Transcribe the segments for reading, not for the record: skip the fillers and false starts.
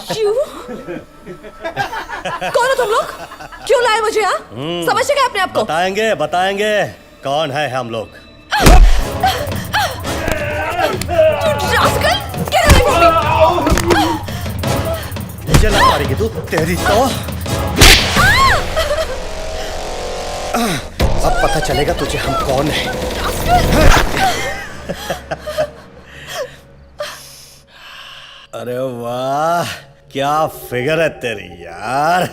क्यों? कौन हो तुम लोग? क्यों लाए मुझे यहाँ? समझते क्या अपने आप को? बताएंगे बताएंगे कौन है हम लोग। मुझे लग मारेगी तू, तेरी तो अब पता चलेगा तुझे हम कौन है। अरे वाह, क्या फिगर है तेरी यार।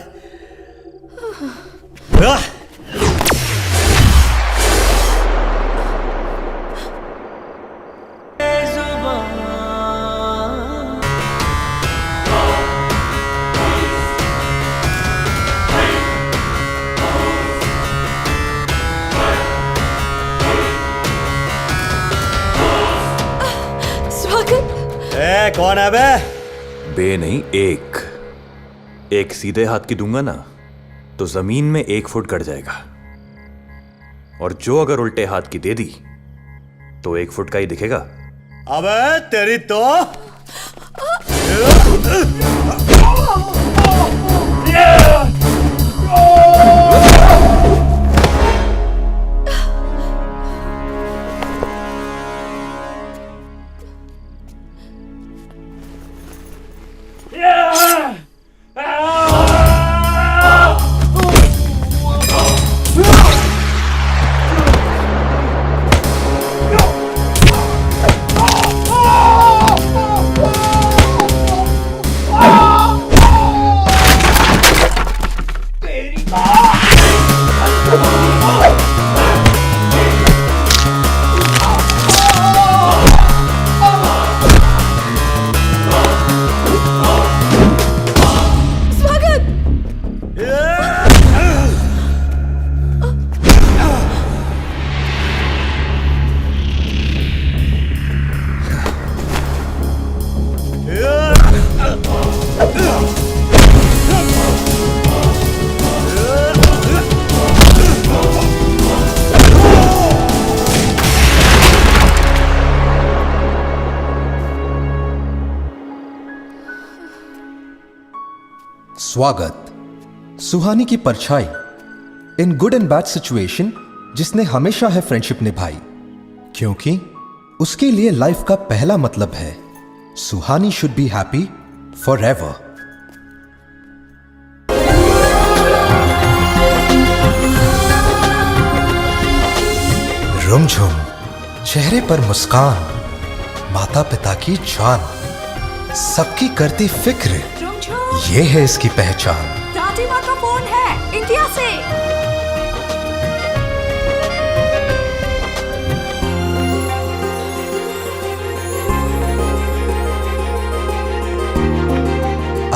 कौन है बे? बे नहीं, एक सीधे हाथ की दूंगा ना तो जमीन में 1 फुट गड़ जाएगा, और जो अगर उल्टे हाथ की दे दी तो 1 फुट का ही दिखेगा। अबे तेरी तो स्वागत। सुहानी की परछाई in good and bad situation, जिसने हमेशा है फ्रेंडशिप निभाई, क्योंकि उसके लिए लाइफ का पहला मतलब है Suhani should be happy forever. Rumjhum चेहरे पर मुस्कान, माता पिता की जान, सबकी करती फिक्र, ये है इसकी पहचान। दादी माँ का फोन है इंडिया से।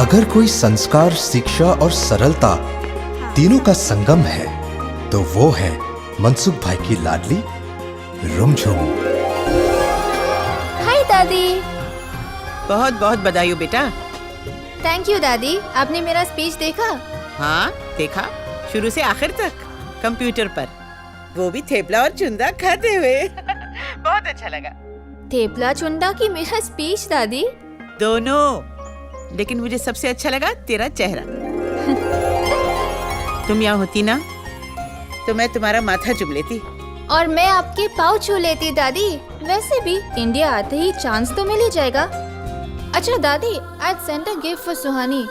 अगर कोई संस्कार, शिक्षा और सरलता तीनों का संगम है तो वो है मनसुख भाई की लाडली रुमझुम। हाय दादी। बहुत बहुत बधाई हो बेटा। थैंक यू दादी, आपने मेरा स्पीच देखा? हाँ देखा, शुरू से आखिर तक कंप्यूटर पर, वो भी थेपला और चुंदा खाते हुए। बहुत अच्छा लगा। थेपला चुंदा की मेरा स्पीच दादी? दोनों, लेकिन मुझे सबसे अच्छा लगा तेरा चेहरा। तुम यहाँ होती ना तो मैं तुम्हारा माथा चुम लेती और मैं आपके पाँव छू लेती दादी। वैसे भी इंडिया आते ही चांस तो मिल ही जाएगा। अच्छा दादी, आज सेंट अ गिफ्ट फॉर सुहानी।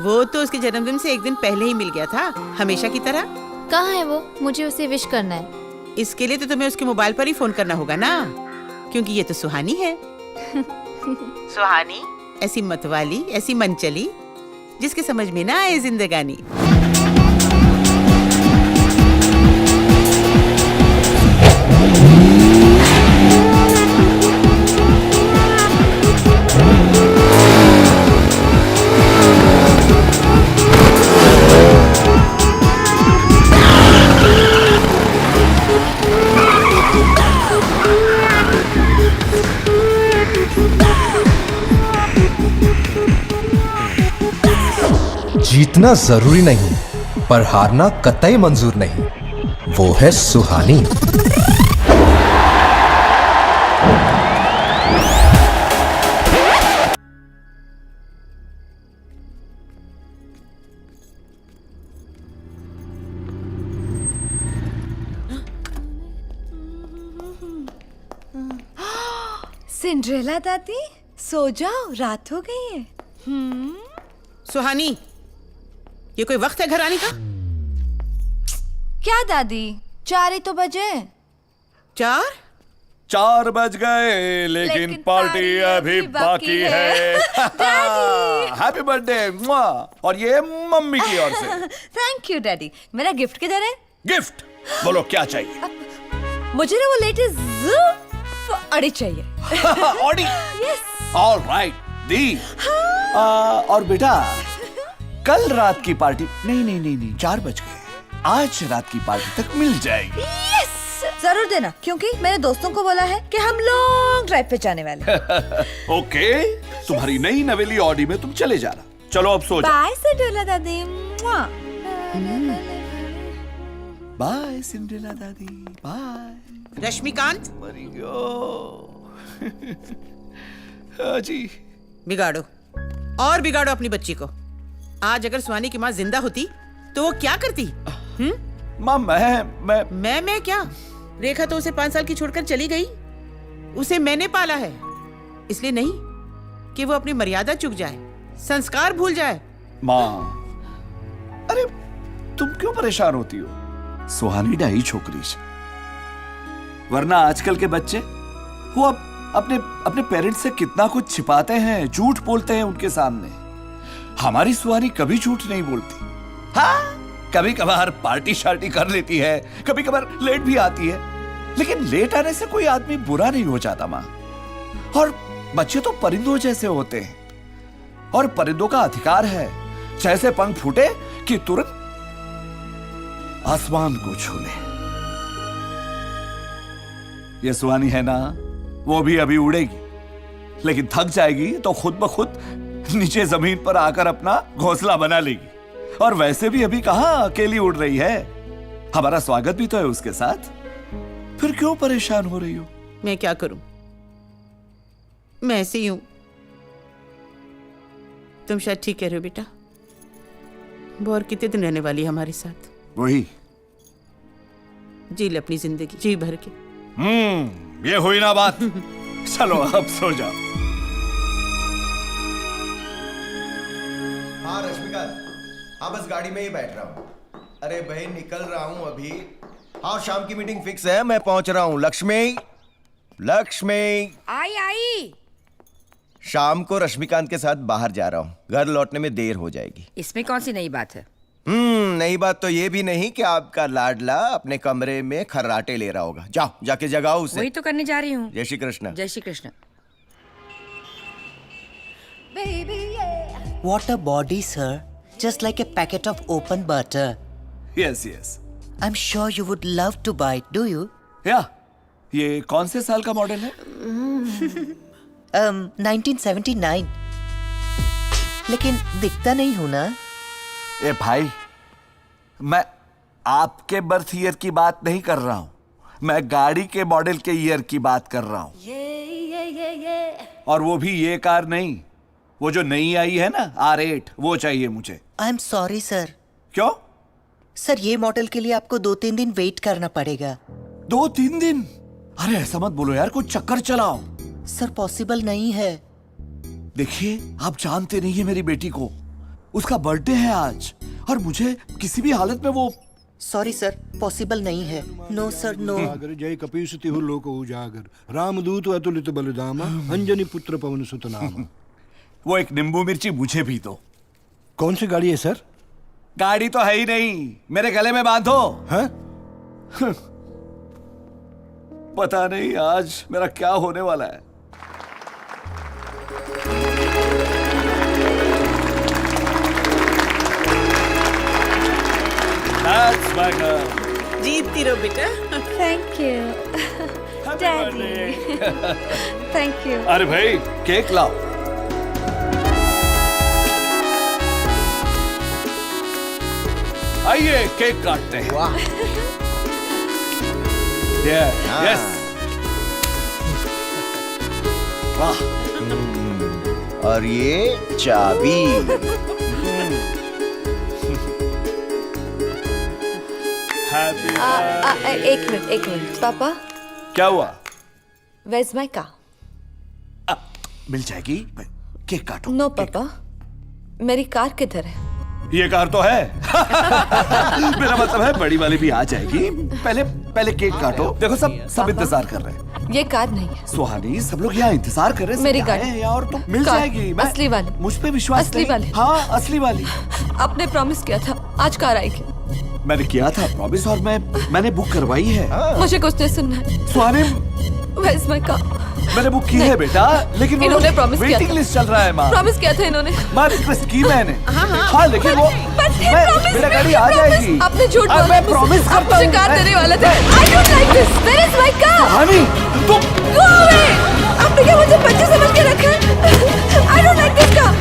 वो तो उसके जन्मदिन से 1 दिन पहले ही मिल गया था, हमेशा की तरह। कहाँ है वो? मुझे उसे विश करना है। इसके लिए तो तुम्हें उसके मोबाइल पर ही फोन करना होगा ना, क्योंकि ये तो सुहानी है। सुहानी ऐसी मतवाली, ऐसी मनचली, जिसके समझ में ना आए जिंदगानी। जीतना जरूरी नहीं, पर हारना कतई मंजूर नहीं। वो है सुहानी। सिंड्रेला दादी सो जाओ, रात हो गई है। सुहानी, ये कोई वक्त है घर आने का? क्या दादी, 4 ही तो बजे। 4? 4 बज गए लेकिन पार्टी अभी बाकी है। Happy birthday. और ये मम्मी की ओर से थैंक यू डैडी। मेरा गिफ्ट किधर है? गिफ्ट। बोलो क्या चाहिए? मुझे ना वो लेटेस्ट अड़ी चाहिए। ऑडी। यस। ऑल राइट दी। और बेटा कल रात की पार्टी नहीं 4 बज गए, आज रात की पार्टी तक मिल जाएगी। यस जरूर देना, क्योंकि मैंने दोस्तों को बोला है कि हम लॉन्ग ड्राइव पे जाने वाले हैं। ओके, तुम्हारी नई नवेली ऑडी में तुम चले जाना। चलो अब सो जाओ। बाय सिंड्रेला दादी। बाय सिंड्रेला दादी। बाय रश्मिकांत, हाँ जी। बिगाड़ो और बिगाड़ो अपनी बच्ची को। आज अगर सुहानी की माँ जिंदा होती तो वो क्या करती? माँ मैं क्या? रेखा तो उसे 5 साल की छोड़कर चली गई। उसे मैंने पाला है, इसलिए नहीं कि वो अपनी मर्यादा चूक जाए, संस्कार भूल जाए। माँ, अरे तुम क्यों परेशान होती हो? सुहानी ढाई छोकरी छे, वरना आजकल के बच्चे वो अपने पेरेंट्स से कितना कुछ छिपाते हैं, झूठ बोलते हैं उनके सामने। हमारी सुहानी कभी झूठ नहीं बोलती। हाँ, कभी कभार पार्टी शार्टी कर लेती है, कभी कभार लेट भी आती है, लेकिन लेट आने से कोई आदमी बुरा नहीं हो जाता माँ। और बच्चे तो परिंदों जैसे होते हैं, और परिंदों का अधिकार है जैसे पंख फूटे कि तुरंत आसमान को छू ले। ये सुहानी है ना, वो भी अभी उड़ेगी, लेकिन थक जाएगी तो खुद ब खुद नीचे जमीन पर आकर अपना घोंसला बना लेगी। और वैसे भी अभी कहां अकेली उड़ रही है, हमारा स्वागत भी तो है उसके साथ। फिर क्यों परेशान हो रही हो? मैं क्या करूं, मैं ऐसे ही हूं। तुम शायद ठीक कह रहे हो बेटा। वो और कितने दिन रहने वाली है हमारे साथ? वही जी ले अपनी जिंदगी जी भर के। ये हुई ना बात। चलो अब सो जाओ। हाँ रश्मिकांत, हाँ बस गाड़ी में ही बैठ रहा हूँ। अरे भाई निकल रहा हूँ अभी। हाँ शाम की मीटिंग फिक्स है, मैं पहुंच रहा हूँ। लक्ष्मी आई। शाम को रश्मिकांत के साथ बाहर जा रहा हूँ, घर लौटने में देर हो जाएगी। इसमें कौन सी नई बात है? नई बात तो ये भी नहीं कि आपका लाडला अपने कमरे में खर्राटे ले रहा होगा। जाओ जाके जगाओ उसे। वही तो करने जा रही हूँ। जय श्री कृष्ण। जय Shri Krishna. What a body, sir. Just like a packet of open butter. Yes. I'm sure you would love to buy it, do you? या ये कौन से साल का मॉडल है? 1979. लेकिन दिखता नहीं हूं ना? ए भाई, मैं आपके बर्थ ईयर की बात नहीं कर रहा हूं, मैं गाड़ी के मॉडल के ईयर की बात कर रहा हूं। और वो भी ये कार नहीं, वो जो नई आई है ना R8, वो चाहिए मुझे। I'm sorry, sir. क्यों? सर ये मॉडल के लिए आपको 2-3 दिन वेट करना पड़ेगा। 2-3 दिन? अरे ऐसा मत बोलो यार, कुछ चक्कर चलाओ। सर पॉसिबल नहीं है। देखिए, आप जानते नहीं है मेरी बेटी को, उसका बर्थडे है आज, और मुझे किसी भी हालत में वो। सॉरी सर, पॉसिबल नहीं है। No sir no. जय कपीसतिहु लोक उजागर रामदूत अतुलित बलिधामा अंजनी पुत्र पवन सुत नाम। वो एक नींबू मिर्ची मुझे भी दो। कौन सी गाड़ी है सर? गाड़ी तो है ही नहीं, मेरे गले में बांधो। हैं? पता नहीं आज मेरा क्या होने वाला है। That's my girl. जीतती रहो बेटा। Thank you daddy. Thank you. अरे भाई केक लाओ। आइए केक काटते हैं। वाह। यस। वाह। और ये चाबी। एक मिनट पापा। क्या हुआ? Where's my car? मिल जाएगी। केक काटो। नो पापा, मेरी कार किधर है? ये कार तो है। मेरा मतलब है बड़ी वाली भी आ जाएगी। पहले केक काटो। देखो सब इंतजार कर रहे हैं। ये कार नहीं है। सुहानी, सब लोग यहाँ इंतजार कर रहे हैं। मेरी गाड़ी है और तो मिल कार, जाएगी। असली वाली। मुझ पे विश्वास असली नहीं? वाली। हाँ, असली वाली। आपने प्रॉमिस किया था आज कार आएगी। मैंने किया था प्रॉमिस और मैंने बुक करवाई है। मुझे कुछ नहीं सुनना है। सुहानी, Where is my car? मैंने बुक की है बेटा, लेकिन वो इन्होंने प्रॉमिस किया वेटिंग था। लिस्ट चल रहा है माँ। प्रॉमिस किया था इन्होंने। माँ रिक्वेस्ट की मैंने। हाँ लेकिन वो मेरा गाड़ी आ जाएगी। आपने झूठ अब बोला। मैं प्रॉमिस करता मुझे हूँ। कार देने वाले थे। I don't like this. Where is my car? सुहानी, तुम Go away. आपने क्या मुझे बच्चे समझ के रखा है? I don't like this car.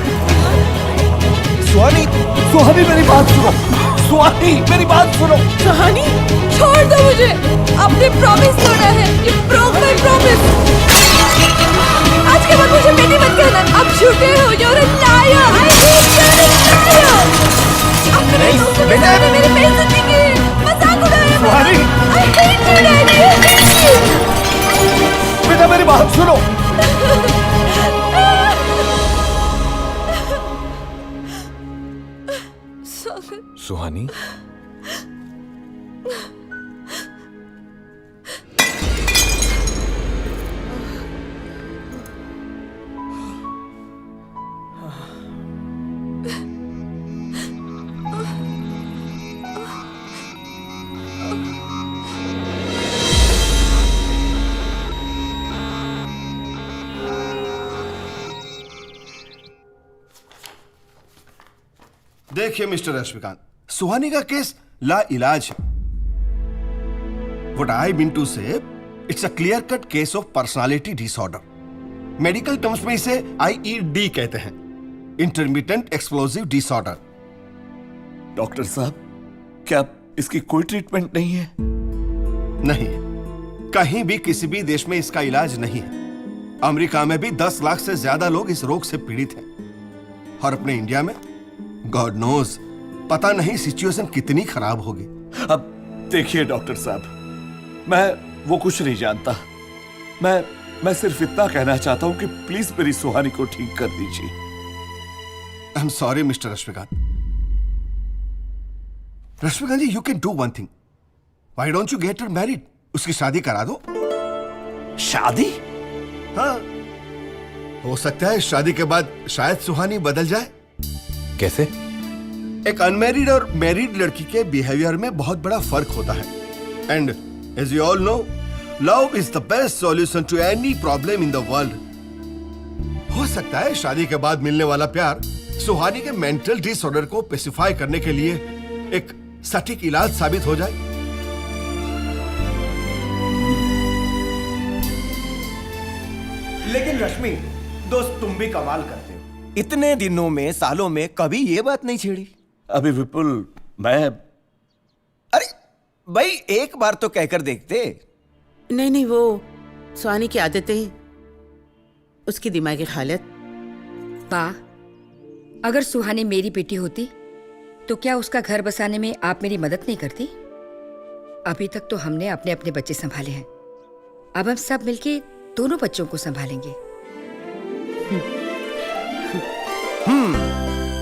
सुहानी मेरी बात सुनो। सुहानी मेरी बात सुनो। सुहानी, छोड़ दो मुझे। आपने प्रॉमिस तोड़ा है। You broke my promise. आज के बाद मुझे बेटी मत कहना। आप झूठे हो। You're a liar. I hate you. You're a liar. आपने मेरे दोस्त के सामने मेरी बेइज्जती की। मजाक उड़ाया मेरा। सुहानी। I hate you, Daddy. I hate you. बेटा मेरी बात सुनो। सुहानी, देखिए मिस्टर रश्मिकांत, सुहानी का केस ला इलाज है। What I mean to say, it's a clear-cut case of personality disorder. Medical terms में इसे IED कहते हैं, इंटरमिटेंट एक्सप्लोसिव डिसऑर्डर। डॉक्टर साहब, क्या इसकी कोई ट्रीटमेंट नहीं है? नहीं, कहीं भी किसी भी देश में इसका इलाज नहीं है। अमेरिका में भी 10 लाख से ज्यादा लोग इस रोग से पीड़ित हैं, और अपने इंडिया में गॉड नोज, पता नहीं सिचुएशन कितनी खराब होगी। अब देखिए डॉक्टर साहब, मैं वो कुछ नहीं जानता। मैं सिर्फ इतना कहना चाहता हूं कि प्लीज मेरी सुहानी को ठीक कर दीजिए। I am sorry mister Rashmikant. Rashmikant ji, you can do one thing. Why don't you get her married? उसकी शादी करा दो। शादी? हाँ, हो सकता है शादी के बाद शायद सुहानी बदल जाए। कैसे? एक अनमैरिड और मैरिड लड़की के बिहेवियर में बहुत बड़ा फर्क होता है। And as you all know, love is the best solution to any problem in the world. हो सकता है शादी के बाद मिलने वाला प्यार सुहानी के मेंटल डिसऑर्डर को पेसिफाई करने के लिए एक सटीक इलाज साबित हो जाए। लेकिन रश्मि, दोस्त तुम भी कमाल करते हो। इतने दिनों में, सालों में कभी ये बात नहीं छेड़ी। अभी विपुल, मैं अरे भाई, एक बार तो कहकर देखते। नहीं, वो सुहानी की आदतें, उसकी दिमागी हालत। पा, अगर सुहानी मेरी बेटी होती तो क्या उसका घर बसाने में आप मेरी मदद नहीं करती? अभी तक तो हमने अपने अपने बच्चे संभाले हैं, अब हम सब मिलके दोनों बच्चों को संभालेंगे।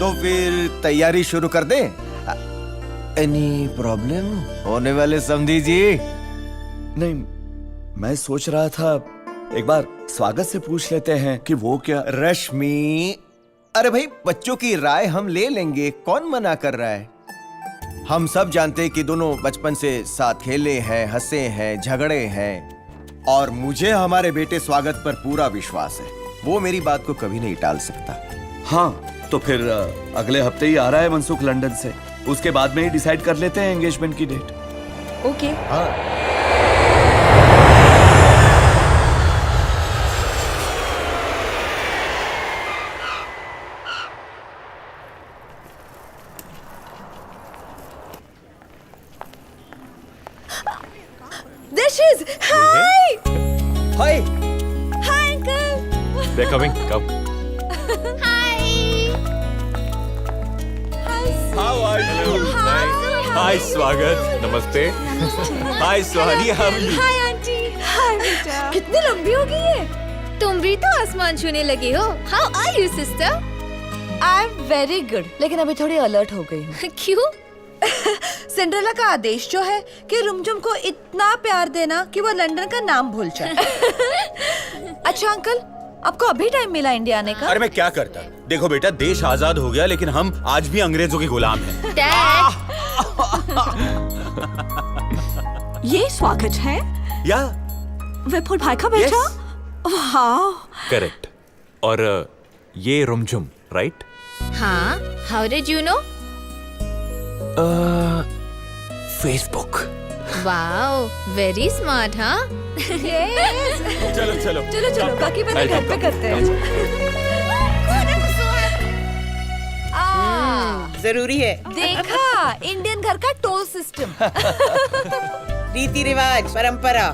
तो फिर तैयारी शुरू कर दें। एनी प्रॉब्लम होने वाले समधी जी? नहीं, मैं सोच रहा था एक बार स्वागत से पूछ लेते हैं कि वो क्या। रश्मि, अरे भाई, बच्चों की राय हम ले लेंगे, कौन मना कर रहा है? हम सब जानते हैं कि दोनों बचपन से साथ खेले हैं, हंसे हैं, झगड़े हैं, और मुझे हमारे बेटे स्वागत पर पूरा विश्वास है। वो मेरी बात को कभी नहीं टाल सकता। हाँ, तो फिर अगले हफ्ते ही आ रहा है मनसुख लंदन से, उसके बाद में ही डिसाइड कर लेते हैं एंगेजमेंट की डेट। ओके। हाँ। There she is. Hi. Hi. Hi, uncle. They're coming. Come. How are you? Hi, स्वागत. नमस्ते. Hi, Suhani. How are you? Hi, auntie. Hi, बेटा. कितनी लंबी हो गई है? तुम भी तो आसमान छूने लगी हो। How are you sister? I am very good, लेकिन अभी थोड़ी अलर्ट हो गई हूँ। क्यों? सिंड्रेला का आदेश जो है कि रुमझुम को इतना प्यार देना कि वो लंदन का नाम भूल जाए। अच्छा अंकल, आपको अभी टाइम मिला इंडिया आने का? अरे मैं क्या करता, देखो बेटा, देश आजाद हो गया लेकिन हम आज भी अंग्रेजों के गुलाम हैं। डैड, ये स्वागत है या विपुल भाई का बेटा। वाह, करेक्ट। और ये रुमझुम, राइट? हाँ, how did you know? Facebook. Wow, very smart, हाँ? चलो चलो चलो चलो, बाकी बातें घर पे करते हैं। जरूरी है। देखा, इंडियन घर का टोल सिस्टम। रीति रिवाज, परंपरा।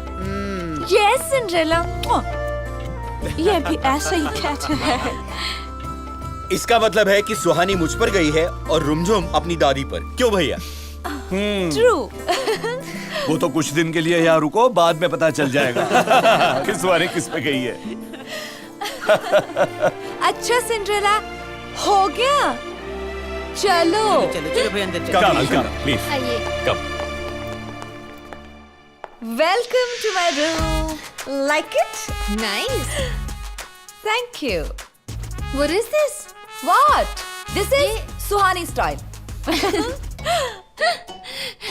यस सिंड्रेला, ये भी ऐसे ही कहते हैं। इसका मतलब है कि सुहानी मुझ पर गई है और रुमझुम अपनी दादी पर। क्यों भैया? ट्रू। वो तो कुछ दिन के लिए यहाँ रुको, बाद में पता चल जाएगा किस बारे किस पे गई है। अच्छा सिंड्रेला, हो गया, चलो। चलो चलो भाई, अंदर चलो। कम प्लीज आइए। Come. Welcome to my room, like it? Nice. Thank you. What is this? What? This is Suhani style.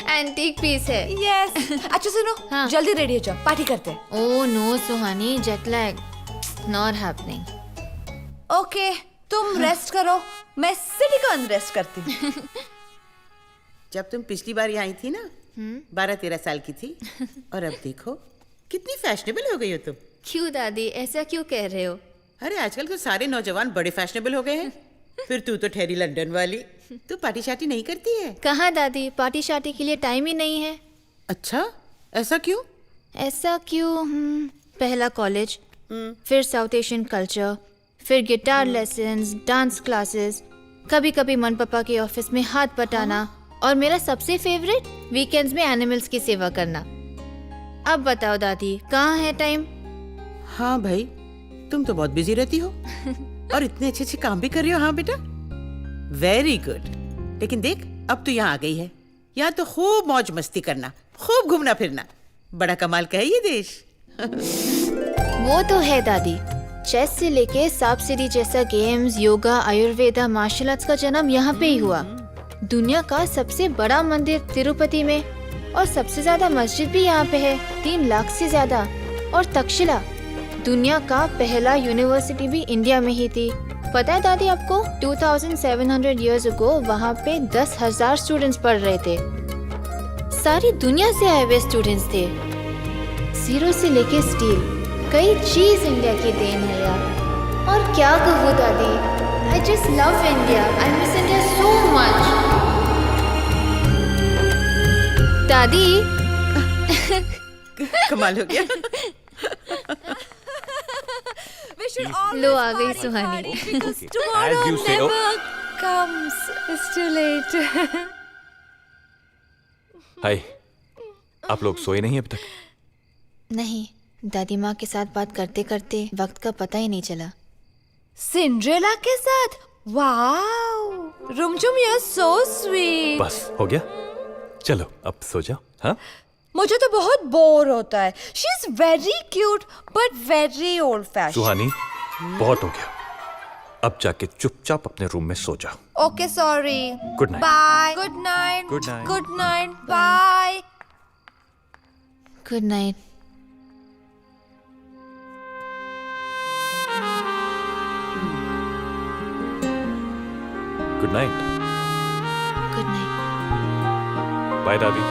Antique piece है। यस। अच्छा सुनो, हाँ। जल्दी रेडी हो जाओ, पार्टी करते हैं। Oh no Suhani, jet lag, not happening. Okay, तुम रेस्ट करो, मैं सिटी को अनरेस्ट करती हूँ। जब तुम पिछली बार यहाँ आई थी ना, 12-13 साल की थी, और अब देखो कितनी फैशनेबल हो गई हो तुम। क्यों दादी, ऐसा क्यों कह रहे हो? अरे आजकल तो सारे नौजवान बड़े फैशनेबल हो गए हैं। फिर तू तो ठहरी लंदन वाली, तू पार्टी शार्टी नहीं करती है? कहाँ दादी, पार्टी शार्टी के लिए टाइम ही नहीं है। अच्छा, ऐसा क्यों? ऐसा क्यों? पहला कॉलेज, फिर साउथ एशियन कल्चर, फिर गिटार लेसन्स, डांस क्लासेस, कभी कभी मन पापा के ऑफिस में हाथ बटाना, और मेरा सबसे फेवरेट, वीकेंड्स में एनिमल्स की सेवा करना। अब बताओ दादी, कहाँ है टाइम? हाँ भाई, तुम तो बहुत बिजी रहती हो और इतने अच्छे अच्छे काम भी कर रही हो। हाँ बेटा, वेरी गुड। लेकिन देख, अब तो यहाँ आ गई है, यहाँ तो खूब मौज मस्ती करना, खूब घूमना फिरना। बड़ा कमाल का है ये देश। वो तो है दादी, चेस से लेके सांप सीढ़ी जैसा games, yoga, Ayurveda, martial arts का जन्म यहाँ पे ही हुआ। दुनिया का सबसे बड़ा मंदिर तिरुपति में, और सबसे ज्यादा मस्जिद भी यहाँ पे है, 3 लाख से ज्यादा। और तक्षशिला, दुनिया का पहला यूनिवर्सिटी भी इंडिया में ही थी। पता है दादी आपको, 2700 years ago वहाँ पे 10,000 स्टूडेंट्स पढ़ रहे थे। सारी दुनिया से आए हुए स्टूडेंट्स थे। जीरो से लेके स्टील, कई चीज इंडिया की देन है यार। और क्या कहूँ दादी, I just love India, I miss India so much. दादी कमाल हो गया। लो आ गई सुहानी। As you say, comes, it's too late. हाय, आप लोग सोए नहीं अभी तक? नहीं, दादी माँ के साथ बात करते करते वक्त का पता ही नहीं चला। सिंड्रेला के साथ? Wow, Rumjhum, you're so sweet. बस हो गया, चलो अब सो जाओ। हाँ, मुझे तो बहुत बोर होता है। She is very cute but very old fashioned. सुहानी, बहुत हो गया, अब जाके चुपचाप अपने रूम में सो जाओ। Okay, sorry. Good night. Bye. Good night. Good night. Good night. Bye. Good night. Good night. Good night. Bye दादी।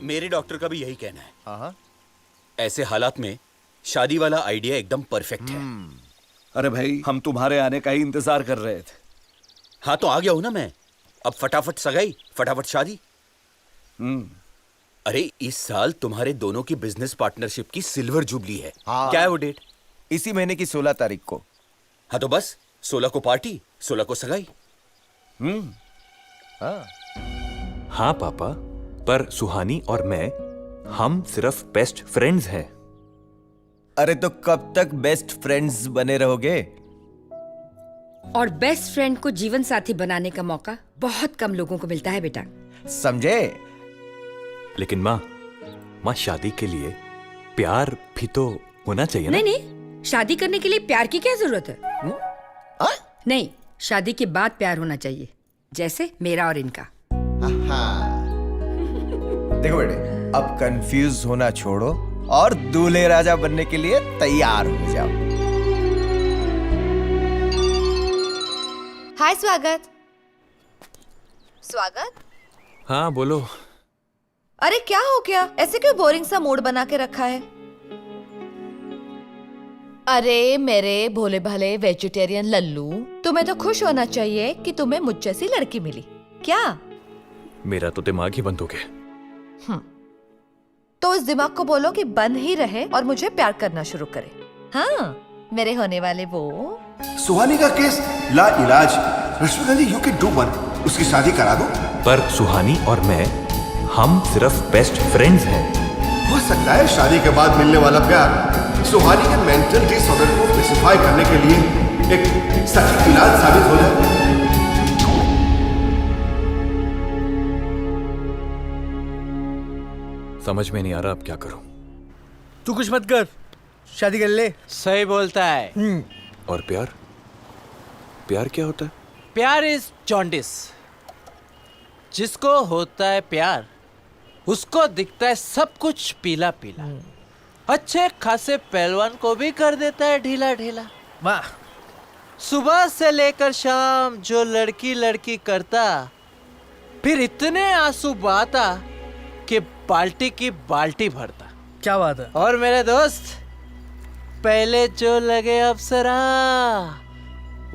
मेरे डॉक्टर का भी यही कहना है। हाँ, ऐसे हालात में शादी वाला आइडिया एकदम परफेक्ट है। अरे भाई, हम तुम्हारे आने का ही इंतजार कर रहे थे। हाँ तो आ गया हूं ना मैं। अब फटाफट सगाई, फटाफट शादी। अरे इस साल तुम्हारे दोनों की बिजनेस पार्टनरशिप की सिल्वर जुबली है। हाँ। क्या है वो डेट? इसी महीने की 16 तारीख को। हाँ तो बस 16 को पार्टी, 16 को सगाई। हाँ पापा, पर सुहानी और मैं हम सिर्फ बेस्ट फ्रेंड्स हैं। अरे तो कब तक बेस्ट फ्रेंड्स बने रहोगे? और बेस्ट फ्रेंड को जीवन साथी बनाने का मौका बहुत कम लोगों को मिलता है बेटा। समझे? लेकिन माँ शादी के लिए प्यार भी तो होना चाहिए ना? नहीं, शादी करने के लिए प्यार की क्या जरूरत है? नहीं, शादी के बाद प्यार होना चाहिए, जैसे मेरा और इनका। देखो बेटे, अब कंफ्यूज होना छोड़ो और दूल्हे राजा बनने के लिए तैयार हो जाओ। हाय स्वागत। स्वागत? हाँ बोलो। अरे क्या हो गया? ऐसे क्यों बोरिंग सा मूड बना के रखा है? अरे मेरे भोले भाले वेजिटेरियन लल्लू, तुम्हें तो खुश होना चाहिए कि तुम्हें मुझ जैसी लड़की मिली। क्या? मेरा तो दिमाग ही बंद हो गया। तो उस दिमाग को बोलो कि बंद ही रहे और मुझे प्यार करना शुरू करे। हाँ, मेरे होने वाले वो। सुहानी का केस ला इलाज। Rashmi Gandhi, you can do one. उसकी शादी करा दो। पर सुहानी और मैं हम सिर्फ बेस्ट फ्रेंड्स हैं। हो सकता है शादी के बाद मिलने वाला प्यार सुहानी के मेंटल डिसऑर्डर को स्पेसिफाई करने के लिए एक सटीक इलाज साबित हो जाए। समझ में नहीं आ रहा अब क्या करूं। तू कुछ मत कर, शादी कर ले। सही बोलता है। और प्यार? प्यार क्या होता है? प्यार इज जॉन्डिस। जिसको होता है प्यार, उसको दिखता है सब कुछ पीला पीला। अच्छे खासे पहलवान को भी कर देता है ढीला ढीला। वाह। सुबह से लेकर शाम जो लड़की लड़की करता, फिर इतने आंसू बहाता कि बाल्टी की बाल्टी भरता। क्या बात है? और मेरे दोस्त, पहले जो लगे अप्सरा,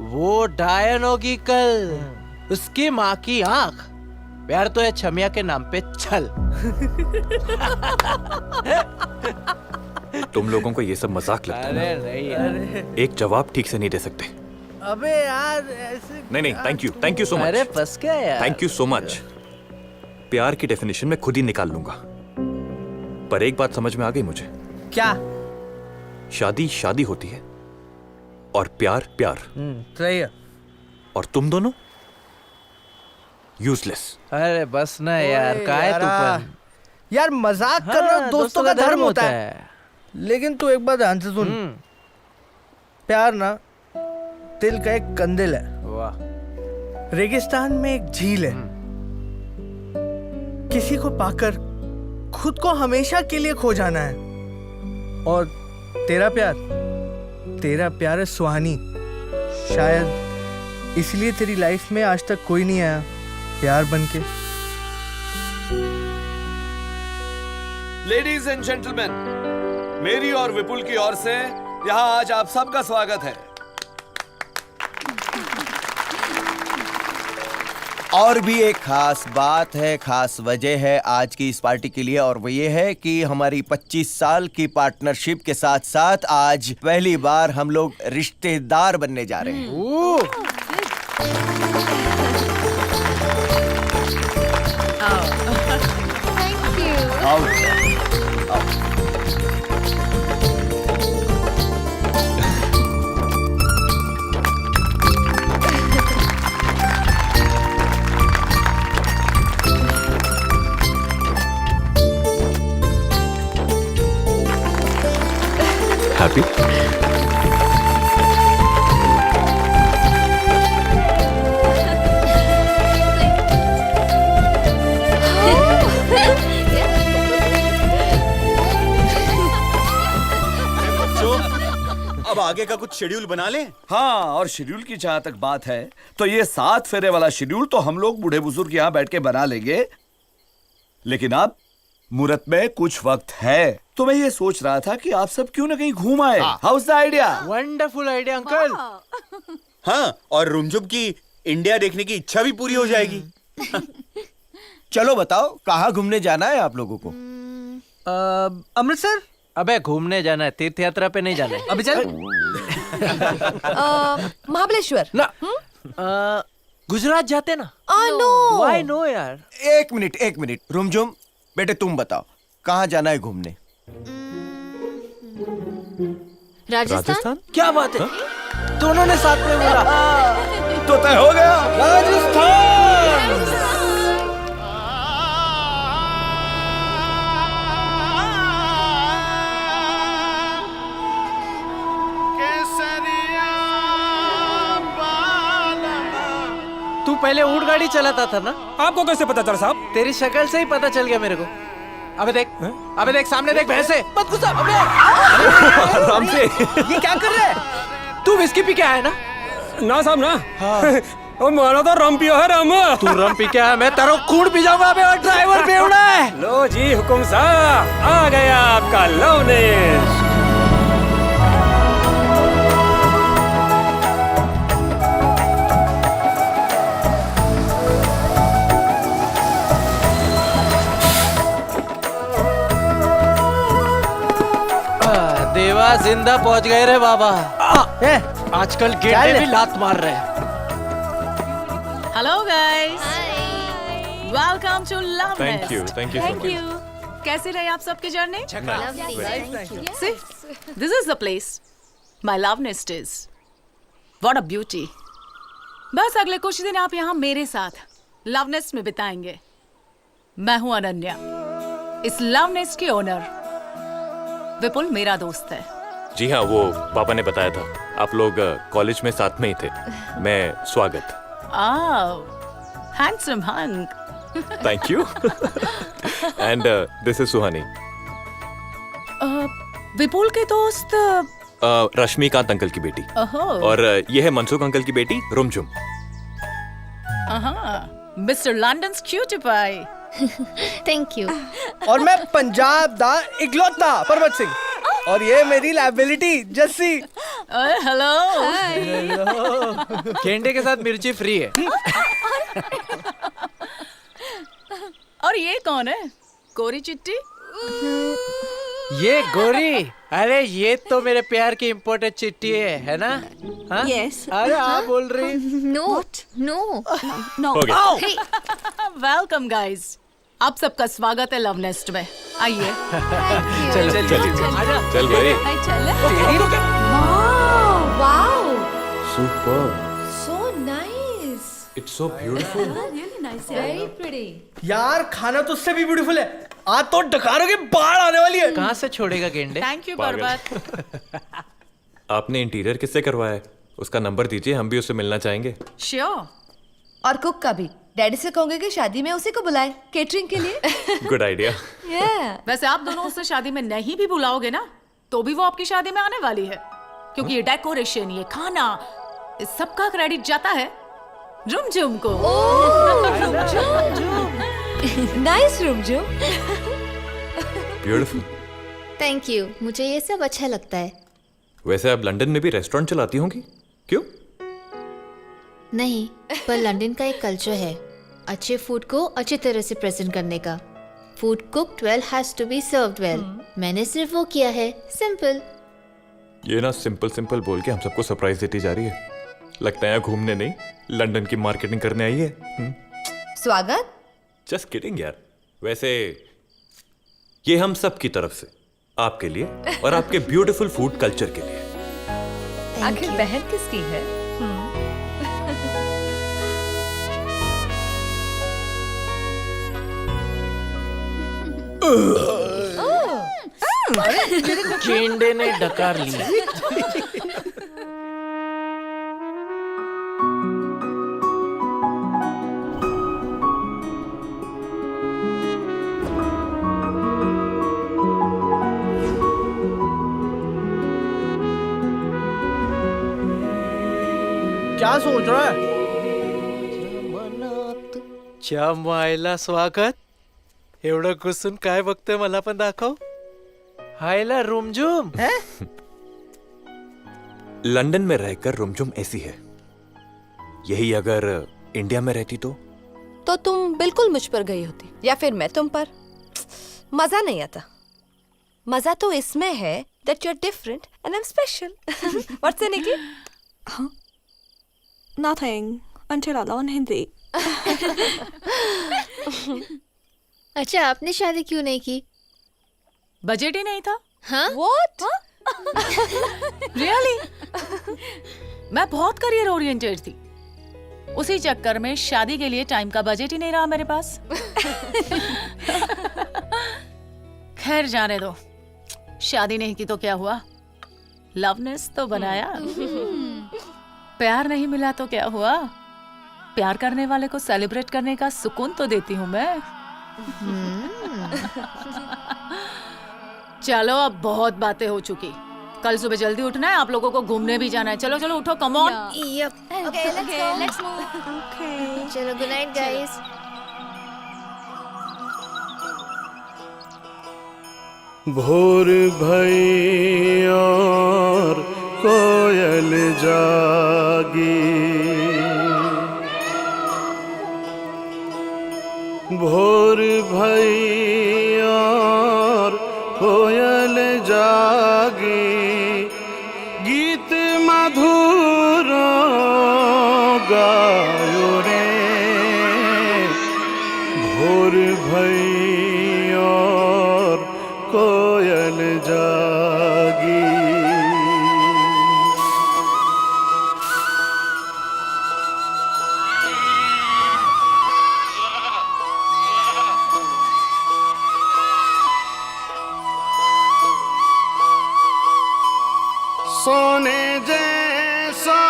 वो डायन होगी कल। उसकी माँ की आंख। प्यार तो है छमिया के नाम पे छल। तुम लोगों को ये सब मजाक लगता है ना? अरे नहीं यार। एक जवाब ठीक से नहीं दे सकते। अबे यार ऐसे। नहीं, थैंक यू सो मच। अरे बस क्या यार। Thank you so much. प्यार की डेफिनेशन मैं खुद ही निकाल लूंगा, पर एक बात समझ में आ गई मुझे। क्या? शादी शादी होती है और प्यार प्यार। सही है। और तुम दोनों यूजलेस। अरे बस ना यार, काहे तू पर? यार मजाक करना दोस्तों का धर्म होता है। लेकिन तू एक बात ध्यान से सुन, प्यार ना दिल का एक कंदिल है। वाह। रेगिस्तान में एक झील है। किसी को पाकर खुद को हमेशा के लिए खो जाना है। और तेरा प्यार है सुहानी। शायद इसलिए तेरी लाइफ में आज तक कोई नहीं आया प्यार बनके। लेडीज एंड जेंटलमैन, मेरी और विपुल की ओर से यहाँ आज आप सबका स्वागत है। और भी एक खास बात है, खास वजह है आज की इस पार्टी के लिए, और वो ये है कि हमारी 25 साल की पार्टनरशिप के साथ साथ आज पहली बार हम लोग रिश्तेदार बनने जा रहे हैं। हैप्पी? अब आगे का कुछ शेड्यूल बना लें। हाँ, और शेड्यूल की जहां तक बात है तो ये 7 फेरे वाला शेड्यूल तो हम लोग बूढ़े बुजुर्ग यहाँ बैठ के बना लेंगे, लेकिन अब मुहूर्त में कुछ वक्त है, तो मैं ये सोच रहा था कि आप सब क्यों ना कहीं घूम आए। House the idea? Wonderful idea uncle. हाँ, और रुमजुम की इंडिया देखने की इच्छा भी पूरी हो जाएगी। चलो बताओ, कहाँ घूमने जाना है आप लोगों को? अमृतसर। अबे घूमने जाना है, तीर्थ यात्रा पे नहीं जाना है। अभी चल। महाबलेश्वर ना गुजरात जाते ना। नो Why no यार? एक मिनट रुमझुम, बेटे तुम बताओ कहाँ जाना है घूमने? राजस्थान। क्या बात है, दोनों ने साथ में बोला। तो तय हो गया, राजस्थान। तू पहले ऊँट गाड़ी चलाता था ना? आपको कैसे पता चला साहब? तेरी शक्ल से ही पता चल गया मेरे को। अबे देख सामने देख, भैंसे मत गुस्सा। अबे आराम से। ये क्या कर रहा है? तू विस्की पी के आया ना? ना साहब ना। और मारा तो रम पियो है रम। तू रम पी के आया, मैं तेरा खून पी जाऊंगा। अबे और ड्राइवर बेवड़ा है। लो जी हुकुम साहब, आ गया आपका लवनेश। देवा जिंदा पहुंच गए रे बाबा। आजकल गेंडे भी लात मार रहे हैं। Hello guys, welcome to love thank you thank you. कैसे रहे आप सबकी journey? Lovely. See, this is the place my love nest is. What a beauty. बस अगले कुछ दिन आप यहाँ मेरे साथ लव नेस्ट में बिताएंगे। मैं हूँ अनन्या, इस लव नेस्ट की ओनर। विपुल मेरा दोस्त है। जी हाँ, वो पापा ने बताया था, आप लोग कॉलेज में साथ में ही थे। मैं स्वागत। Handsome hunk. Thank you. And this is Suhani. Vipul के दोस्त रश्मिकांत अंकल की बेटी। ओहो। और ये है मनसुख अंकल की बेटी Rumjhum. Mister London's cutie pie. Thank you. और मैं पंजाब दा इकलौता परमत सिंह, और ये मेरी लाइबिलिटी जस्सी। हेलो। गेंडे के साथ मिर्ची फ्री है। और ये कौन है? कोरी चिट्टी। ये गोरी, अरे ये तो मेरे प्यार की इम्पोर्टेड चिट्ठी है ना? हाँ? Yes. अरे आप बोल रही? No, no. हो गया। Hey, वेलकम गाइस, आप सबका स्वागत है लव नेस्ट में। आइए। चल चल चल आजा। चल भाई। Wow, super. So nice. It's so beautiful. Really nice, very pretty. यार खाना तो उससे भी ब्यूटीफुल है। आज तो डकारों की बाढ़ आने वाली है। कहाँ से छोड़ेगा गेंडे? थैंक यू पर्वत। आपने इंटीरियर किससे करवाया है? उसका नंबर दीजिए, हम भी उससे मिलना चाहेंगे। श्योर। और कुक का भी। डैडी से कहूंगे कि शादी में उसी को बुलाए केटरिंग के लिए। Good idea. वैसे आप दोनों उससे शादी में नहीं भी बुलाओगे ना, तो भी वो आपकी शादी में आने वाली है, क्योंकि ये डेकोरेशन, ये खाना, इस सबका क्रेडिट जाता है रुमझुम को। नाइस रुमझुम। ब्यूटीफुल। thank you. मुझे ये सब अच्छा लगता है। वैसे आप लंदन में भी रेस्टोरेंट चलाती होंगी, क्यों? नहीं, पर लंदन का एक कल्चर है अच्छे फूड को अच्छी तरह से प्रेजेंट करने का। Food cooked well has to be served well. मैंने सिर्फ वो किया है, सिंपल। ये ना सिंपल सिंपल बोल के हम सबको सरप्राइज देती जा रही है। लगता है यहाँ घूमने नहीं, लंदन की मार्केटिंग करने आई है। स्वागत। जस्ट किडिंग यार। वैसे ये हम सब की तरफ से आपके लिए और आपके ब्यूटीफुल फूड कल्चर के लिए। आखिर बहन किसकी है? गेंडे ने डकार ली। क्या सोच रहा है? मायला स्वागत. एवढं घुसून काय बघतोय मला पण दाखव. हायला रुमझुम. लंदन में रहकर रुमझुम ऐसी है. यही अगर इंडिया में रहती तो तुम बिल्कुल मुझ पर गई होती, या फिर मैं तुम पर. मजा नहीं आता. मजा तो इसमें है that you're different and I'm special. What's in Nikki? Huh? Nothing. Until Allah on Hindi. अच्छा, आपने शादी क्यों नहीं की? बजट ही नहीं था. हाँ? What? Really? मैं बहुत करियर ओरिएंटेड थी. उसी चक्कर में शादी के लिए टाइम का बजट ही नहीं रहा मेरे पास. खैर जाने दो. शादी नहीं की तो क्या हुआ? लवनेस तो बनाया. प्यार नहीं मिला तो क्या हुआ? प्यार करने वाले को सेलिब्रेट करने का सुकून तो देती हूँ मैं. चलो अब बहुत बातें हो चुकी. कल सुबह जल्दी उठना है. आप लोगों को घूमने भी जाना है. चलो चलो उठो. Come on. Okay, let's move. Okay. चलो, गुड नाइट गाइस. भोर भई और कोयल जागी, भोर भई और कोयल जागी, गीत मधुर गायो रे, भोर भई और कोयल जागी. सोने जैसा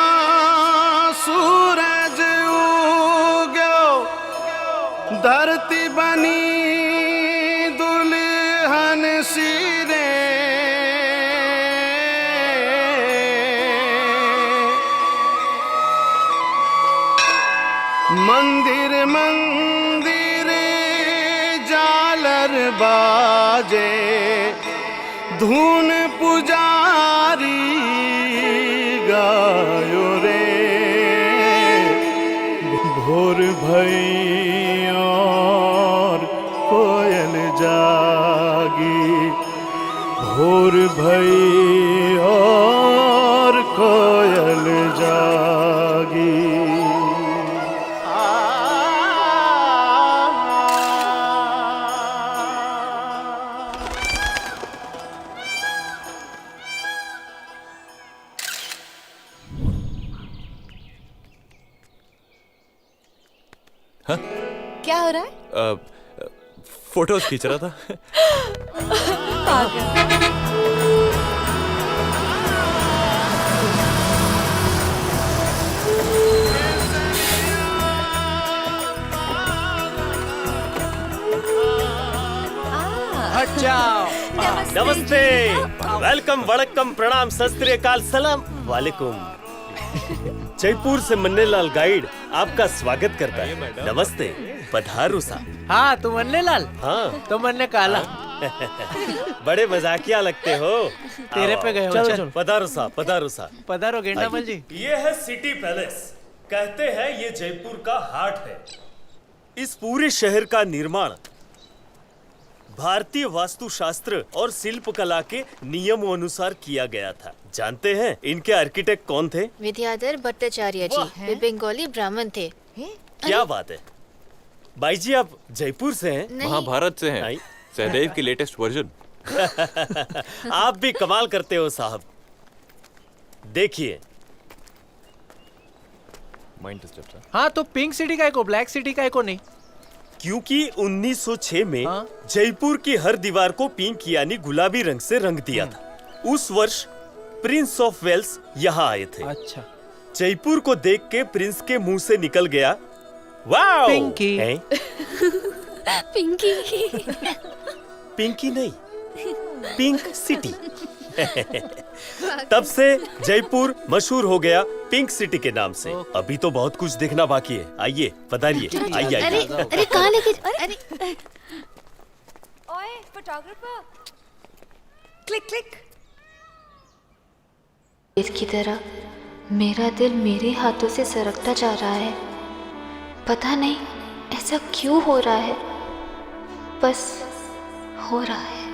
सूरज उगयो, धरती बनी दुल्हन सिरे, मंदिर मंदिर जालर बाजे, धून पुजारी गायो रे, भोर भई और कोयल जागी, भोर भई और कोयल जागी. क्या हो रहा है? फोटोज खींच रहा था. अच्छा. नमस्ते. वेलकम, वड़क्कम, प्रणाम, सत श्री अकाल, सलाम वालेकुम. जयपुर से मन्नेलाल गाइड आपका स्वागत करता है. नमस्ते. पधारो सा. हाँ, तुम मन्ने लाल. हाँ. तुम मन्ने काला. बड़े मजाकिया लगते हो. तेरे पे गए हो. चल. पधारो सा, पधारो सा. पधारो गेंडामल जी. ये है सिटी पैलेस. कहते हैं ये जयपुर का हार्ट है. इस पूरे शहर का निर्माण भारतीय वास्तुशास्त्र और शिल्पकला के नियमों अनुसार किया गया था. जानते हैं इनके आर्किटेक्ट कौन थे? विद्याधर भट्टाचार्य जी. वे बंगाली ब्राह्मण थे. क्या बात है. भाई जी आप जयपुर से हैं? महाभारत से हैं. सहदेव की लेटेस्ट वर्जन. आप भी कमाल करते हो साहब. देखिए. हाँ, तो पिंक सिटी का को, ब्लैक सिटी का को नहीं? क्योंकि 1906 में जयपुर की हर दीवार को पिंक यानी गुलाबी रंग से रंग दिया था. उस वर्ष प्रिंस ऑफ वेल्स यहाँ आए थे. अच्छा. जयपुर को देख के प्रिंस के मुंह से निकल गया, वाओ पिंकी. पिंकी. पिंकी नहीं, पिंक सिटी. तब से जयपुर मशहूर हो गया पिंक सिटी के नाम से. अभी तो बहुत कुछ देखना बाकी है. आइए, पधारिए. आइए. अरे अरे कहाँ लेके? अरे ओए फोटोग्राफर. Click click. इसकी तरह मेरा दिल मेरे हाथों से सरकता जा रहा है. पता नहीं ऐसा क्यों हो रहा है, बस हो रहा है.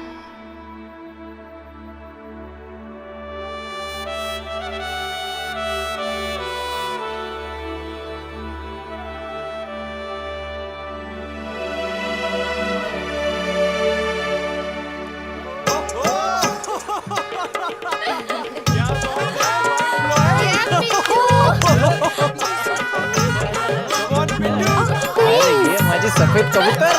सफेद कबूतर।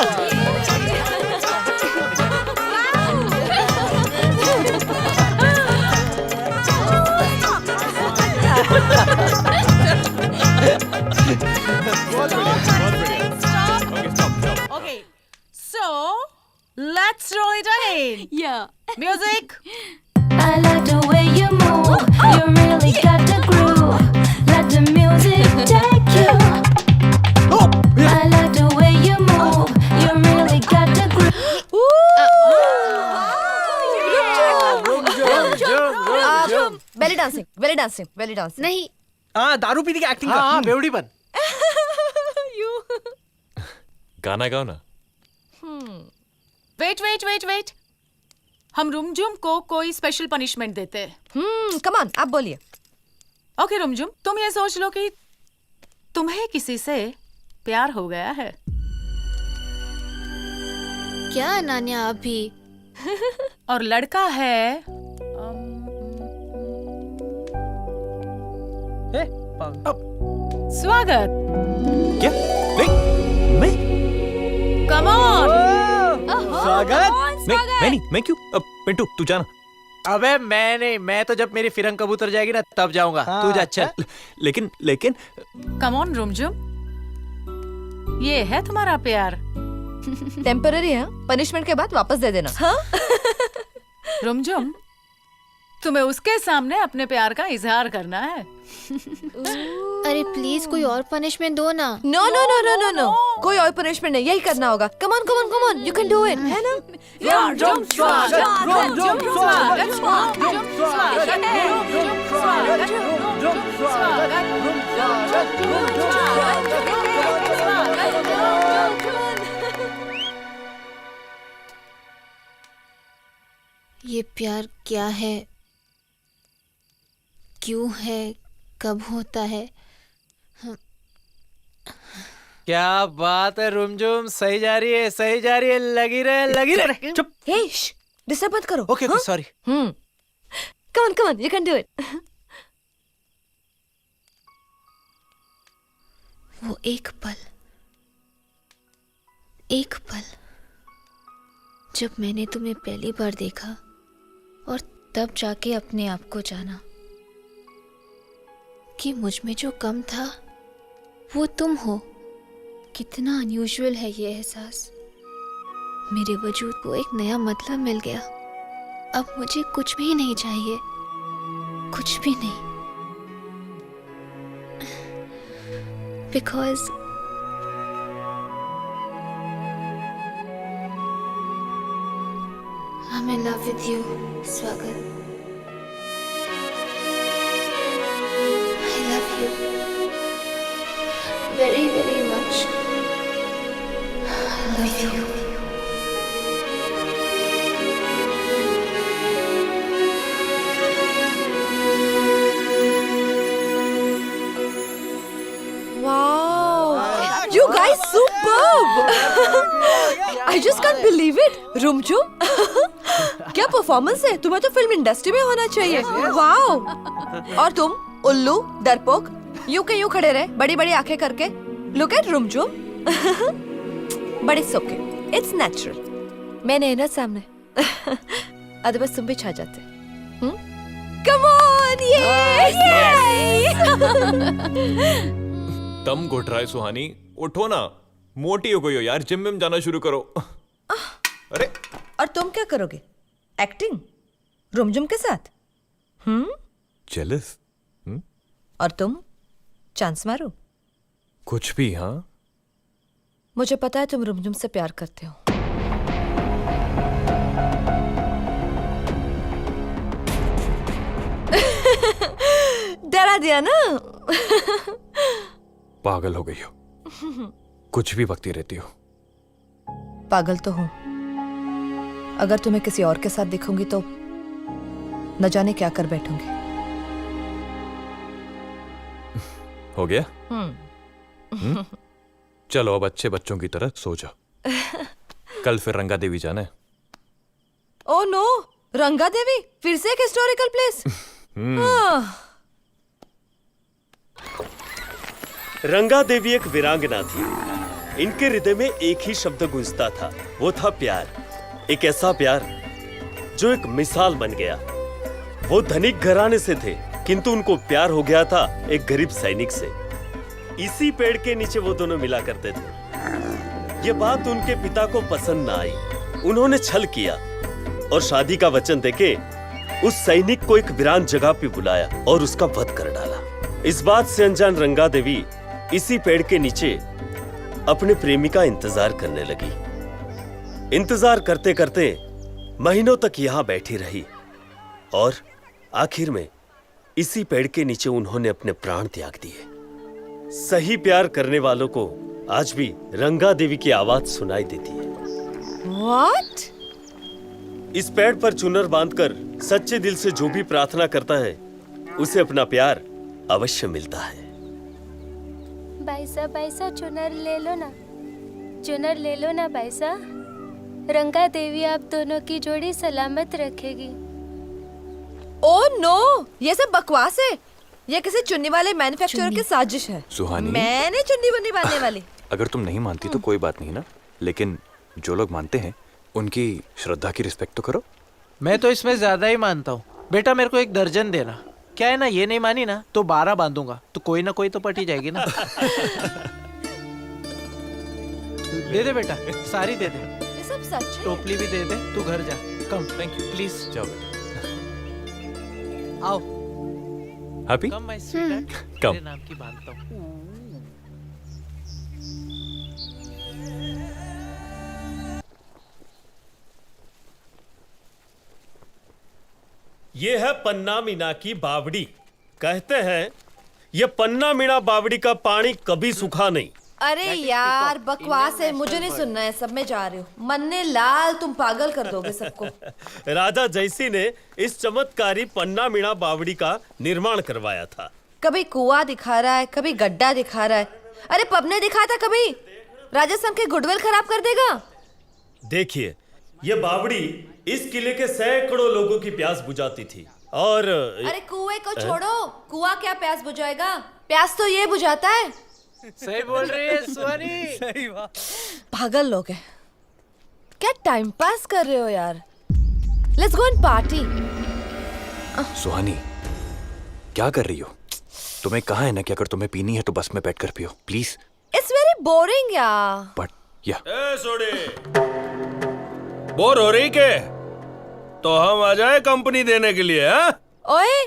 Okay, so let's roll it again. Yeah. Music. I like the way you move. You really got the groove. Let the music take you. I like the way you move. You really got the groove. Belly dancing, belly dancing, belly dancing. नहीं, हाँ, दारू पीने की acting कर। हाँ, बेवड़ी बन। गाना गाओ ना। वेट। हम रुमझुम को कोई स्पेशल पनिशमेंट देते हैं। कम ऑन, आप बोलिए। ओके रुमझुम, तुम ये सोच लो कि तुम्हें किसी से प्यार हो गया है। क्या अनान्या आप भी? और लड़का है स्वागत। क्या? नहीं, मैं कम ऑन। स्वागत। नहीं, मैं क्यों? अब पिंटू तू जाना। अबे मैं नहीं, मैं तो जब मेरी फिरंग कबूतर जाएगी ना तब जाऊंगा। तू जा चल। लेकिन कम ऑन रुमझुम, ये है तुम्हारा प्यार। टेम्पररी है, पनिशमेंट के बाद वापस दे देना। हाँ? रुमझुम, तुम्हें उसके सामने अपने प्यार का इजहार करना है। अरे प्लीज कोई और पनिशमेंट दो ना। No no no no no no, कोई और पनिशमेंट नहीं, यही करना होगा। Come on come on come on, you can do it, है ना? रुमझुम स्वागत, रुमझुम स्वागत, रुमझुम स्वागत, रुमझुम ये प्यार क्या है, क्यों है, कब होता है? क्या बात है रुमझुम, सही जा रही है, लगी रहे। चुप। हे, डिस्टर्ब मत करो। Okay, sorry. Come on, you can do it. वो एक पल जब मैंने तुम्हें पहली बार देखा और तब जाके अपने आप को जाना कि मुझ में जो कम था वो तुम हो। कितना अनयूजुअल है ये एहसास। मेरे वजूद को एक नया मतलब मिल गया। अब मुझे कुछ भी नहीं चाहिए, कुछ भी नहीं। Because I'm in love with you, Swagat. I love you very, very much. I love you. Wow! You guys superb! I just can't believe it. रुमझुम, क्या परफॉर्मेंस है। तुम्हें तो फिल्म इंडस्ट्री में होना चाहिए। वाओ! और तुम उल्लू डरपोक यूं के यूं खड़े रहे, बड़ी बड़ी आंखें करके। Look at Rumjhum. But it's okay, it's natural. मैंने ना सामने अदरवाइज तुम भी छा जाते। कम ऑन, दम घुट रहा है सुहानी, उठो ना। मोटी हो गई हो यार, जिम में जाना शुरू करो। अरे और तुम क्या करोगे? एक्टिंग रुमझुम के साथ? जेलस? और तुम चांस मारो? कुछ भी। हाँ, मुझे पता है तुम रुमझुम से प्यार करते हो। डरा दिया ना? पागल हो गई हो, कुछ भी बकती रहती हो। पागल तो हूं। अगर तुम्हें किसी और के साथ देखूंगी तो न जाने क्या कर बैठूंगी। हो गया? चलो अब अच्छे बच्चों की तरह सो जाओ। कल फिर रंगा देवी जाना है। ओ नो, रंगा देवी फिर से एक हिस्टोरिकल प्लेस। रंगा देवी एक वीरांगना थी इनके हृदय में एक ही शब्द गूंजता था, वो था प्यार। एक ऐसा प्यार जो एक मिसाल बन गया। वो धनिक घराने से थे, किंतु उनको प्यार हो गया था एक गरीब सैनिक से। इसी पेड़ के नीचे वो दोनों मिला करते थे। ये बात उनके पिता को पसंद न आई। उन्होंने छल किया और शादी का वचन देके उस सैनिक को एक वीरान जगह पे बुलाया और उसका वध कर डाला। इस बात से अनजान रंगा देवी इसी पेड़ के नीचे अपने प्रेमी का इंतजार करने लगी। इंतजार करते करते महीनों तक यहाँ बैठी रही और आखिर में इसी पेड़ के नीचे उन्होंने अपने प्राण त्याग दिए। सही प्यार करने वालों को आज भी रंगा देवी की आवाज सुनाई देती है। What? इस पेड़ पर चुनर बांधकर सच्चे दिल से जो भी प्रार्थना करता है उसे अपना प्यार अवश्य मिलता है। बैसा चुनर ले लो ना, चुनर ले लो ना बैसा। रंगा देवी आप दोनों की जोड़ी सलामत रखेगी। ओह नो, ये सब बकवास है। ये किसी चुन्नी वाले मैन्युफैक्चरर की साजिश है। सुहानी, मैंने चुन्नी बन्नी बांधने वाली। अगर तुम नहीं मानती तो कोई बात नहीं ना, लेकिन जो लोग मानते हैं उनकी श्रद्धा की रिस्पेक्ट तो करो। मैं तो इसमें ज्यादा ही मानता हूँ। बेटा मेरे को एक दर्जन देना। क्या है ना, ये नहीं मानी ना तो 12 बांधूंगा, तो कोई ना कोई तो पटी जाएगी ना। दे दे बेटा, सारी दे दे। ये सब सच है। टोपली भी दे दे, तू घर जा। कम, थैंक यू, प्लीज जाओ बेटा। आओ। हैप्पी? कम माय स्वीटहार्ट, कम। तेरे नाम की बांधता हूँ। ये है पन्ना मीना की बावड़ी। कहते हैं ये पन्ना मीना बावड़ी का पानी कभी सूखा नहीं। अरे यार बकवास है, मुझे नहीं सुनना है। सब में जा रहे हो। मन्ने लाल, तुम पागल कर दोगे सबको। राजा जयसी ने इस चमत्कारी पन्ना मीना बावड़ी का निर्माण करवाया था। कभी कुआं दिखा रहा है, कभी गड्ढा दिखा रहा है। अरे पब ने दिखा था कभी? राजस्थान के गुडविल खराब कर देगा। देखिए, ये बावड़ी इस किले के सैकड़ों लोगों की प्यास बुझाती थी। और अरे कुएं को छोड़ो, कुआं क्या प्यास बुझाएगा? प्यास तो ये बुझाता है। सही बोल रही है सुहानी। सही बात। पागल लोग हैं। क्या टाइम पास कर रहे हो यार? Let's go and party. Suhani, क्या कर रही हो? तुम्हें कहा है ना कि अगर तुम्हें पीनी है तो बस में बैठकर पियो, प्लीज। इट्स वेरी बोरिंग यार। बट या सोडे बोर हो रही के? तो हम आ जाए कंपनी देने के लिए। हा? ओए,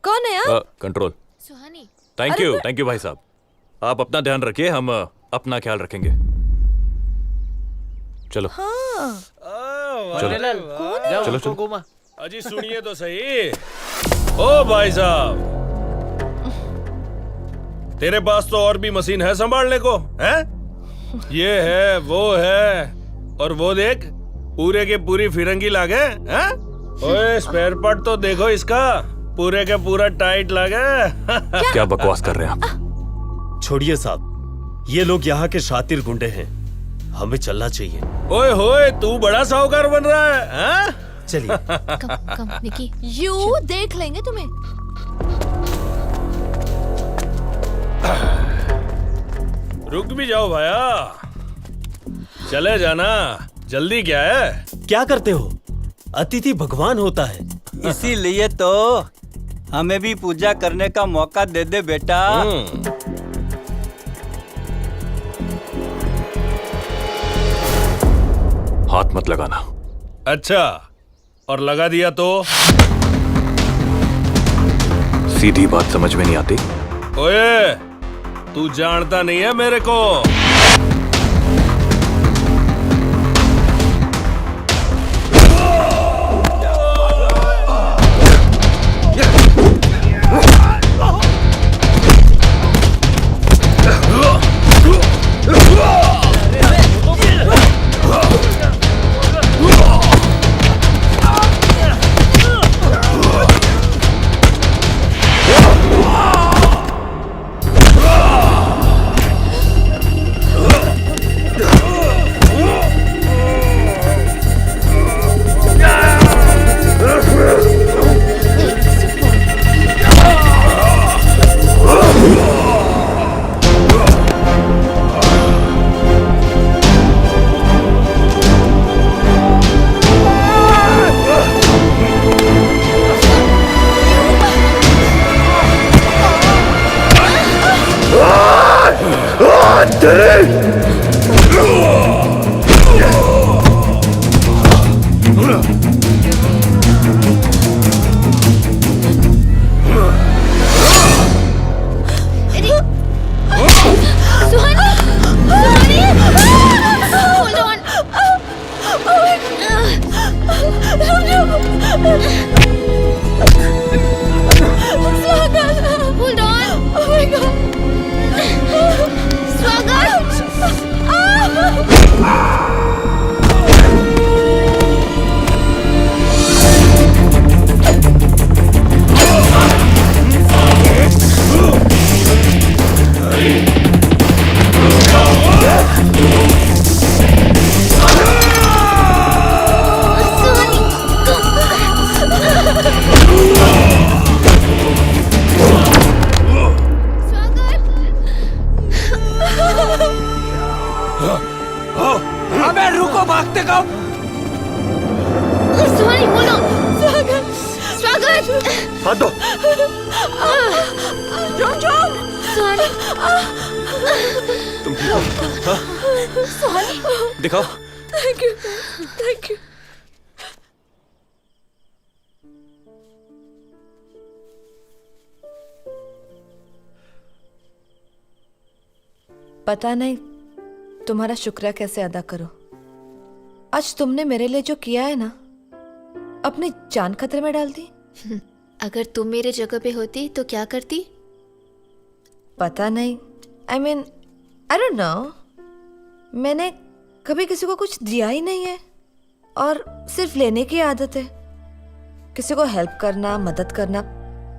कौन है यार? कंट्रोल। सुहानी। थैंक यू भाई साहब। आप अपना ध्यान रखिए, हम अपना ख्याल रखेंगे। चलो। हाँ। चलो। जाओ, चलो, चलो। घुमा। अजी सुनिए तो सही। ओ भाई साहब, तेरे पास तो और भी मशीन है संभालने को, हैं? ये है, वो है, और वो देख पूरे के पूरी फिरंगी लागे, हैं? ओए स्पेयर पार्ट तो देखो इसका, पूरे के पूरा टाइट लागे। क्या बकवास कर रहे हैं आप? छोड़िए साहब, ये लोग यहाँ के शातिर गुंडे हैं। हमें चलना चाहिए। ओए होए, तू बड़ा साहूकार बन रहा है, हैं? चलिए। कम निकी। यू देख लेंगे तुम्हें। रुक भी जाओ भाया, चले जाना। जल्दी क्या है? क्या करते हो? अतिथि भगवान होता है। इसीलिए तो हमें भी पूजा करने का मौका दे दे बेटा। हाथ मत लगाना। अच्छा, और लगा दिया तो? सीधी बात समझ में नहीं आती। ओए, तू जानता नहीं है मेरे को। सुहानी, सुहानी, hold on. Hold on. Oh my God. अबे रुको, भागते कब? सुहानी, hold on. स्वागत. हाथ दो. John. सुहानी. तुम ठीक हो? हाँ? सुहानी. दिखाओ. Thank you. Thank you. पता नहीं तुम्हारा शुक्रिया कैसे अदा करो। आज तुमने मेरे लिए जो किया है ना, अपनी जान खतरे में डाल दी। अगर तुम मेरे जगह पे होती तो क्या करती? पता नहीं, I mean I don't know. मैंने कभी किसी को कुछ दिया ही नहीं है और सिर्फ लेने की आदत है। किसी को हेल्प करना, मदद करना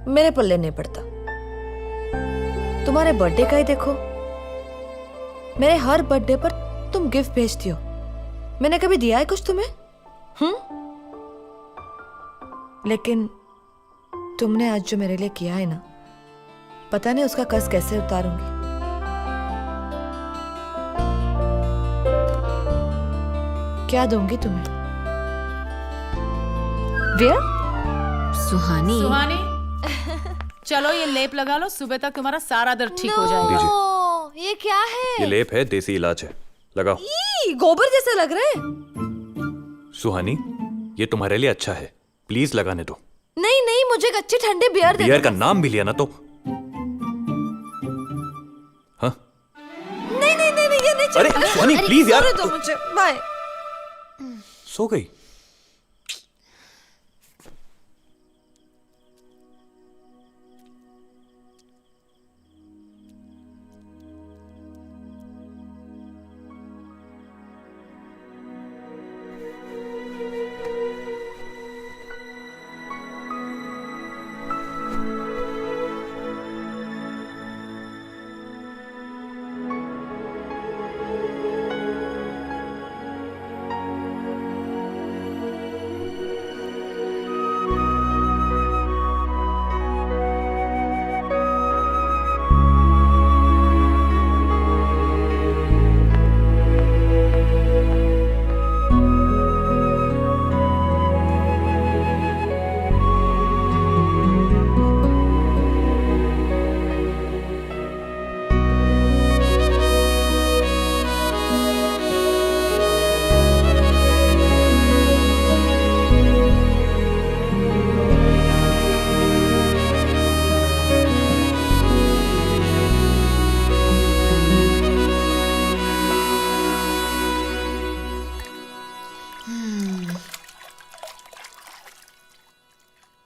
मेरे पल्ले नहीं पड़ता। तुम्हारे बर्थडे का ही देखो, मेरे हर बर्थडे पर तुम गिफ्ट भेजती हो। मैंने कभी दिया है कुछ तुम्हें? लेकिन तुमने आज जो मेरे लिए किया है ना, पता नहीं उसका कर्ज कैसे उतारूंगी। क्या दूंगी तुम्हें? वियर? सुहानी. सुहानी, चलो ये लेप लगा लो, सुबह तक तुम्हारा सारा दर्द ठीक हो जाएगा. ये क्या है? ये लेप है, देसी इलाज है, लगाओ. गोबर जैसा लग रहा है। सुहानी, ये तुम्हारे लिए अच्छा है, प्लीज लगाने दो. नहीं नहीं, मुझे एक अच्छी ठंडी बियर दे दो। बियर का नाम भी लिया ना तो. हाँ? नहीं नहीं नहीं, ये नहीं अरे सुहानी, प्लीज यार. दो मुझे, बाय। सो गई.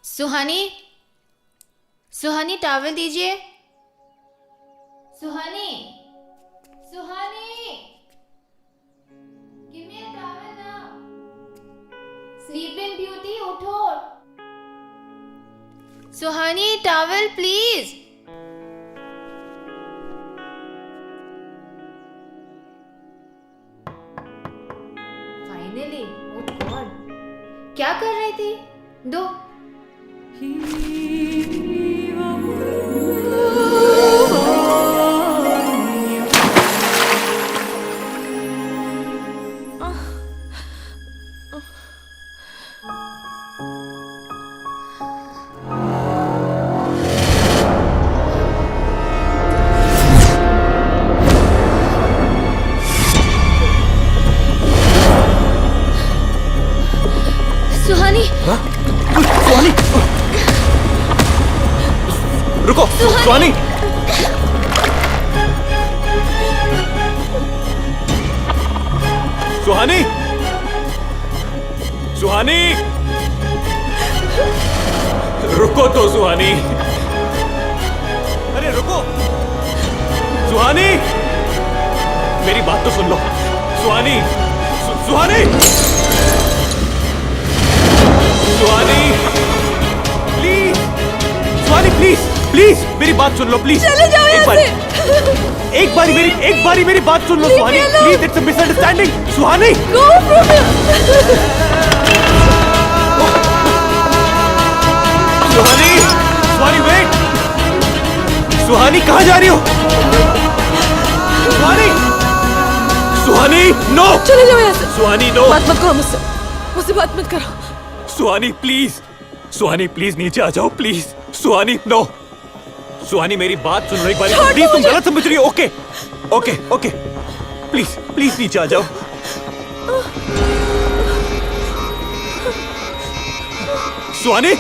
सुहानी, सुहानी टॉवल दीजिए. Suhani, Suhani, give me a towel now. Sleeping beauty, उठो. Suhani, towel please. Finally, oh God, क्या कर रही थी? दो. सुहानी सुहानी सुहानी रुको तो सुहानी, अरे रुको सुहानी, मेरी बात तो सुन लो सुहानी, सुहानी सुहानी प्लीज, सुहानी प्लीज प्लीज मेरी बात सुन लो प्लीज। चले जाओ यहाँ से। एक बारी मेरी बात सुन लो Suhani please, it's a misunderstanding Suhani. Go from here। Suhani Suhani wait, Suhani कहाँ जा रही हो? सुहानी सुहानी नो, चले जाओ यहाँ से। सुहानी नो, बात मत करो मुझसे बात मत करो। सुहानी प्लीज, सुहानी प्लीज नीचे आ जाओ प्लीज, सुहानी नो, सुहानी मेरी बात सुन लो एक बार प्लीज, तुम गलत समझ रही हो। Okay okay okay please please नीचे आ जाओ। सुहानी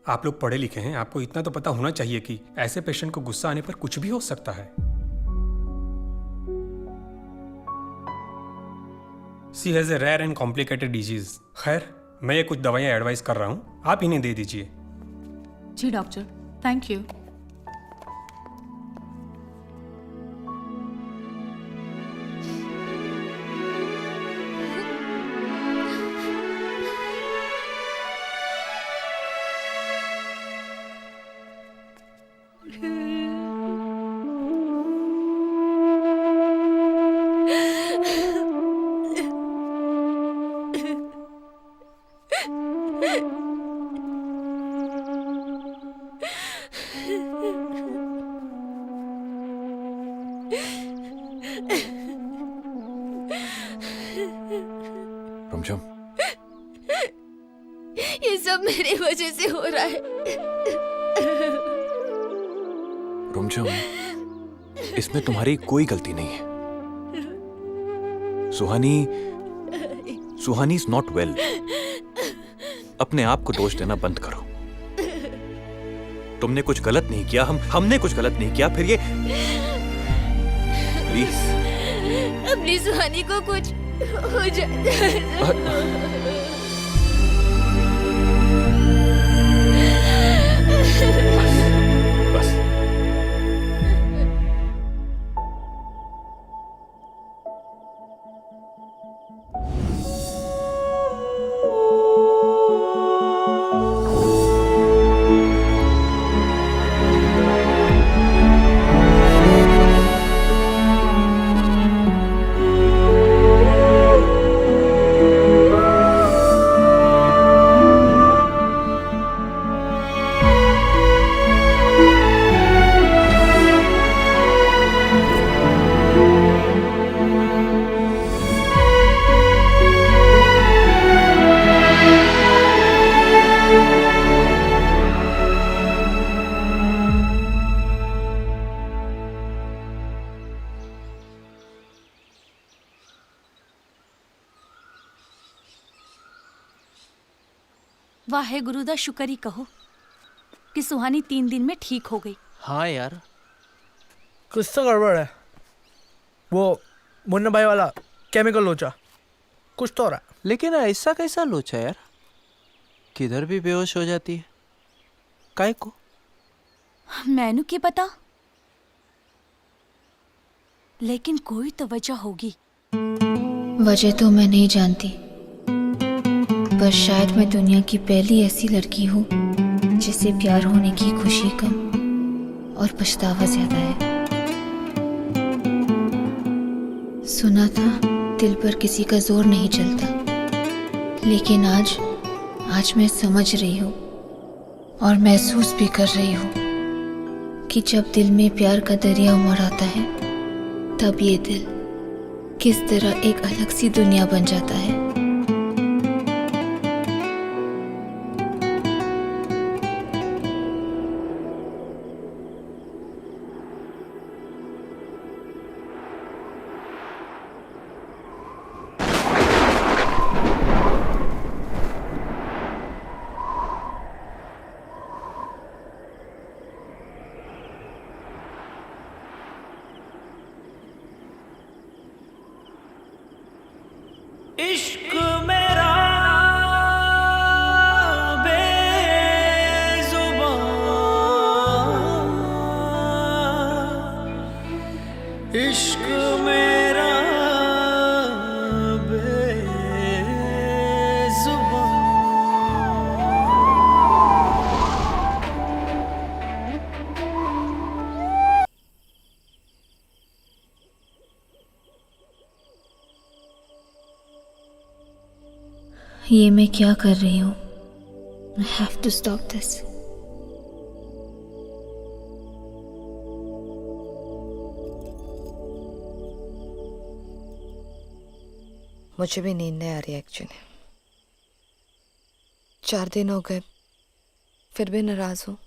आप लोग पढ़े लिखे हैं, आपको इतना तो पता होना चाहिए कि ऐसे पेशेंट को गुस्सा आने पर कुछ भी हो सकता है। She has a rare and complicated disease. खैर मैं ये कुछ दवाइयाँ एडवाइस कर रहा हूँ, आप इन्हें दे दीजिए। जी डॉक्टर, थैंक यू। रुमझुम, ये सब मेरी वजह से हो रहा है। रुमझुम, इसमें तुम्हारी कोई गलती नहीं है। सुहानी इज नॉट वेल। अपने आप को दोष देना बंद करो। तुमने कुछ गलत नहीं किया, हमने कुछ गलत नहीं किया, फिर ये अपनी सुहानी को कुछ हो जाए। बस वाहे गुरुदा शुक्र ही कहो कि सुहानी 3 दिन में ठीक हो गई। हाँ यार, कुछ तो गड़बड़ है। वो मुन्ना भाई वाला केमिकल लोचा कुछ तो हो रहा है। लेकिन ऐसा कैसा लोचा यार, किधर भी बेहोश हो जाती है, काय को? मैनू क्या पता, लेकिन कोई तो वजह होगी। वजह तो मैं नहीं जानती, पर शायद मैं दुनिया की पहली ऐसी लड़की हूँ जिसे प्यार होने की खुशी कम और पछतावा ज्यादा है। सुना था दिल पर किसी का जोर नहीं चलता, लेकिन आज मैं समझ रही हूँ और महसूस भी कर रही हूँ कि जब दिल में प्यार का दरिया उमड़ आता है तब ये दिल किस तरह एक अलग सी दुनिया बन जाता है। इश्क मेरा बेज़ुबान, इश्क मेरा ये मैं क्या कर रही हूँ? I have to stop this. मुझे भी नींद नहीं आ रही एक्चुअली। 4 दिन हो गए फिर भी नाराज हूँ।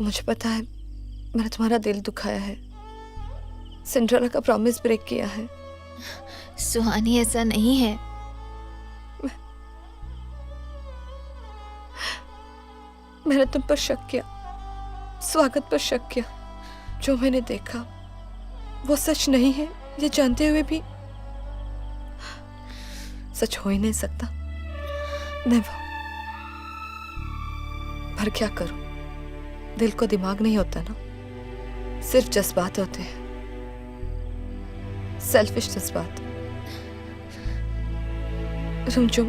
मुझे पता है मैंने तुम्हारा दिल दुखाया है, सिंड्रेला का प्रॉमिस ब्रेक किया है। सुहानी ऐसा नहीं है। मैंने तुम पर शक किया, स्वागत पर शक किया। जो मैंने देखा वो सच नहीं है, ये जानते हुए भी सच हो ही नहीं सकता। नेवर। पर क्या करूं, दिल को दिमाग नहीं होता ना, सिर्फ जज्बात होते हैं, सेल्फिश जज्बात। रुमझुम,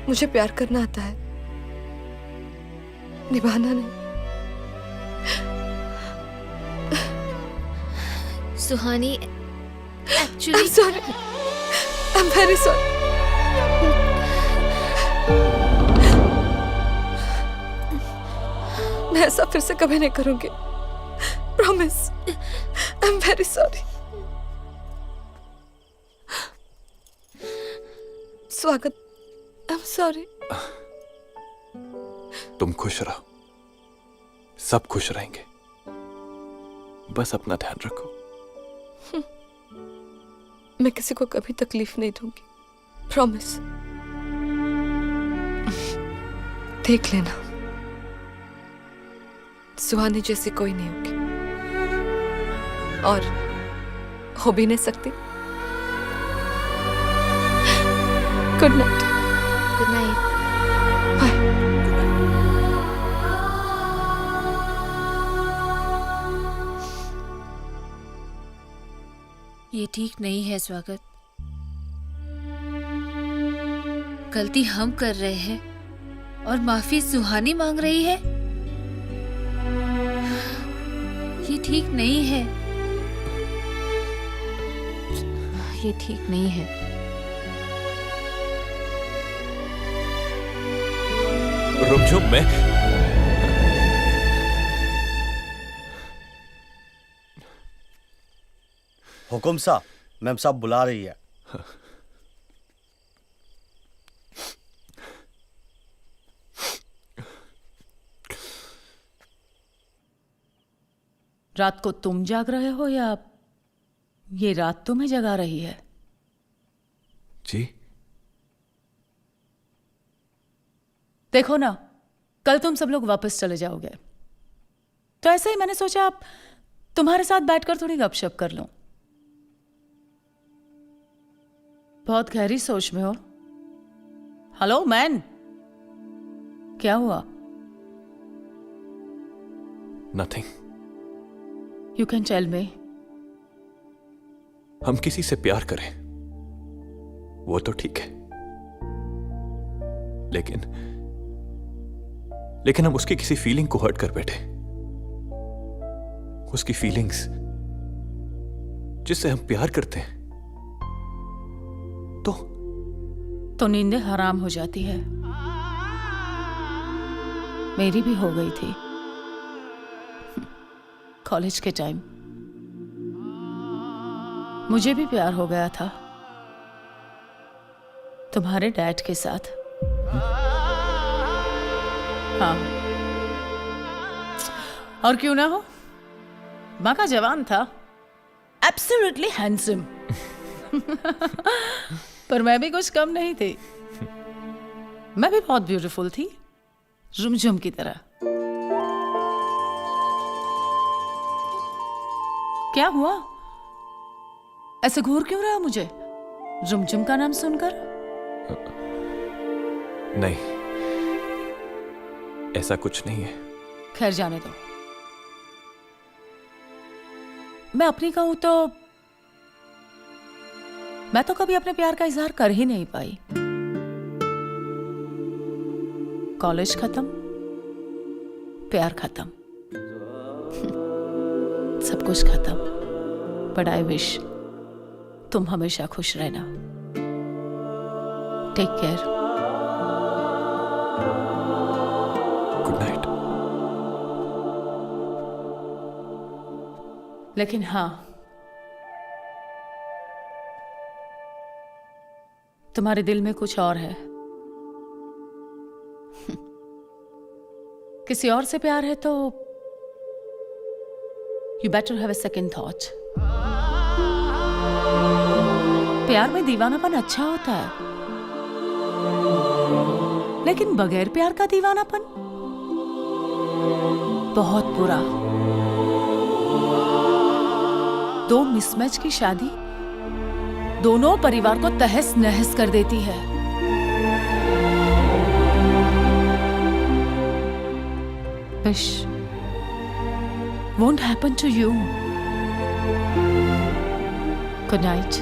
मुझे प्यार करना आता है, निभाना नहीं। सुहानी actually I'm sorry. I'm very sorry. मैं ऐसा फिर से कभी नहीं करूंगी, प्रॉमिस। I'm very sorry. स्वागत, I'm sorry. तुम खुश रहो, सब खुश रहेंगे, बस अपना ध्यान रखो। मैं किसी को कभी तकलीफ नहीं दूंगी, प्रॉमिस। देख लेना, सुहानी जैसी कोई नहीं होगी और हो भी नहीं सकती। Good night. Good night. ये ठीक नहीं है स्वागत। गलती हम कर रहे हैं और माफी सुहानी मांग रही है। ये ठीक नहीं है, ये ठीक नहीं है। रुमझुम, मैं हुकुम साहब, मैम साहब बुला रही है। रात को तुम जाग रहे हो या ये रात तुम्हें जगा रही है? जी देखो ना, कल तुम सब लोग वापस चले जाओगे, तो ऐसे ही मैंने सोचा आप तुम्हारे साथ बैठकर थोड़ी गपशप कर लूं। बहुत गहरी सोच में हो। हेलो मैन, क्या हुआ? Nothing. You can tell me. हम किसी से प्यार करें वो तो ठीक है, लेकिन हम उसकी किसी फीलिंग को हर्ट कर बैठे उसकी फीलिंग्स जिससे हम प्यार करते हैं तो नींदें हराम हो जाती है। मेरी भी हो गई थी कॉलेज के टाइम। मुझे भी प्यार हो गया था तुम्हारे डैड के साथ। हाँ, और क्यों ना हो, बाका जवान था, एब्सोल्युटली हैंडसम। पर मैं भी कुछ कम नहीं थी, मैं भी बहुत ब्यूटीफुल थी, रुमझुम की तरह। क्या हुआ, ऐसे घूर क्यों रहा मुझे रुमझुम का नाम सुनकर? नहीं, ऐसा कुछ नहीं है। खैर जाने दो। मैं अपनी कहूं तो मैं तो कभी अपने प्यार का इजहार कर ही नहीं पाई। कॉलेज खत्म, प्यार खत्म, सब कुछ खत्म। बट आई विश तुम हमेशा खुश रहना। Take care. Good night. लेकिन हाँ, तुम्हारे दिल में कुछ और है। किसी और से प्यार है तो you better have a second thought. प्यार में दीवानापन अच्छा होता है, लेकिन बगैर प्यार का दीवानापन बहुत बुरा। दो मिसमैच की शादी दोनों परिवार को तहस नहस कर देती है। Wish won't happen to you. Good night.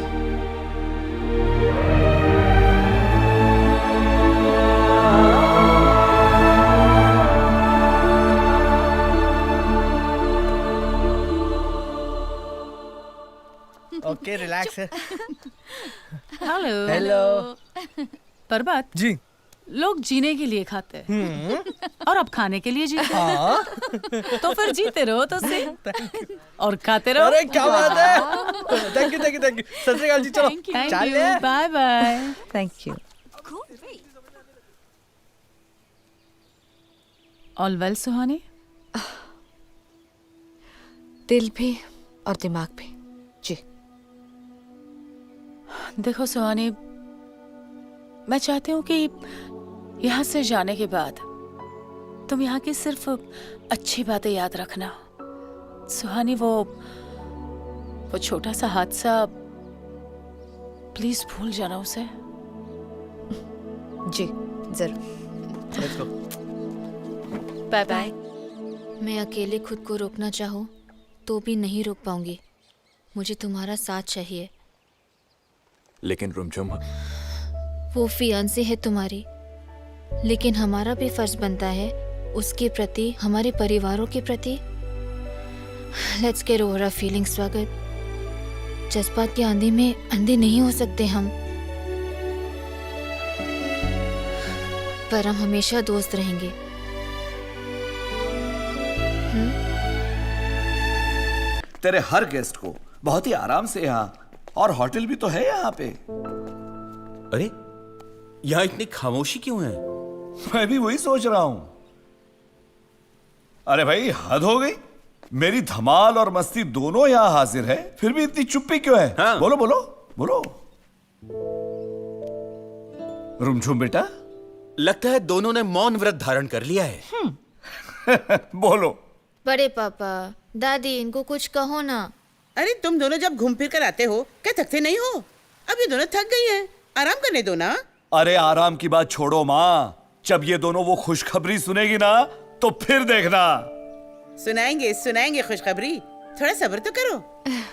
Okay, relax. Hello. Hello. Parbat ji, लोग जीने के लिए खाते हैं और अब खाने के लिए जीते हैं। तो फिर जीते रहो तो सही और खाते रहो। अरे क्या बात है। Thank you, thank you, thank you. Sat Sri Akal ji. चलो चलिए। Bye bye. Thank you. All well Suhani? दिल भी और दिमाग भी जी। देखो सुहानी, मैं चाहती हूँ कि यहाँ से जाने के बाद तुम यहाँ की सिर्फ अच्छी बातें याद रखना। सुहानी, वो छोटा सा हादसा प्लीज भूल जाना उसे। जी जरूर। Let's go. Bye bye. मैं अकेले खुद को रोकना चाहूँ तो भी नहीं रोक पाऊंगी। मुझे तुम्हारा साथ चाहिए। लेकिन रुमझुम, वो फियांसे है तुम्हारी, लेकिन हमारा भी फर्ज बनता है उसके प्रति, हमारे परिवारों के प्रति। Let's get over our feelings स्वागत। जज्बात की आंधी में अंधे नहीं हो सकते हम, पर हम हमेशा दोस्त रहेंगे। तेरे हर गेस्ट को बहुत ही आराम से यहाँ, और होटल भी तो है यहाँ पे। अरे यहाँ इतनी खामोशी क्यों है? मैं भी वही सोच रहा हूं। अरे भाई, हद हो गई। मेरी धमाल और मस्ती दोनों यहाँ हाजिर है, फिर भी इतनी चुप्पी क्यों है? हाँ। बोलो बोलो बोलो। रुमझुम बेटा, लगता है दोनों ने मौन व्रत धारण कर लिया है। बोलो। बड़े पापा, दादी, इनको कुछ कहो ना। अरे तुम दोनों जब घूम फिर कर आते हो, क्या थकते नहीं हो? अब ये दोनों थक गई हैं, आराम करने दो ना। अरे आराम की बात छोड़ो माँ, जब ये दोनों वो खुशखबरी सुनेगी ना तो फिर देखना। सुनाएंगे सुनाएंगे खुशखबरी, थोड़ा सब्र तो करो।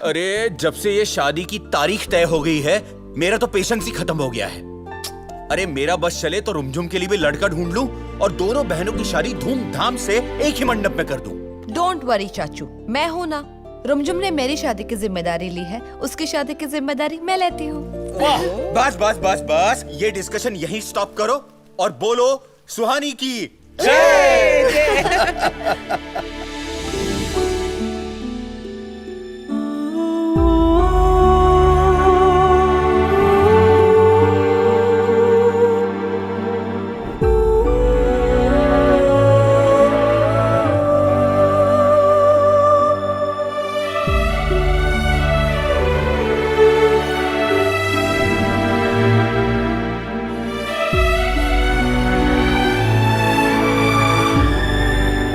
अरे जब से ये शादी की तारीख तय हो गई है, मेरा तो पेशेंस ही खत्म हो गया है। अरे मेरा बस चले तो रुमझुम के लिए भी लड़का ढूंढ लूं और दोनों बहनों की शादी धूमधाम से एक ही मंडप में कर दूं। डोंट वरी चाचू, मैं हूं ना। रुमझुम ने मेरी शादी की जिम्मेदारी ली है, उसकी शादी की जिम्मेदारी मैं लेती हूँ। बस बस बस बस, ये डिस्कशन यहीं स्टॉप करो और बोलो सुहानी की जय।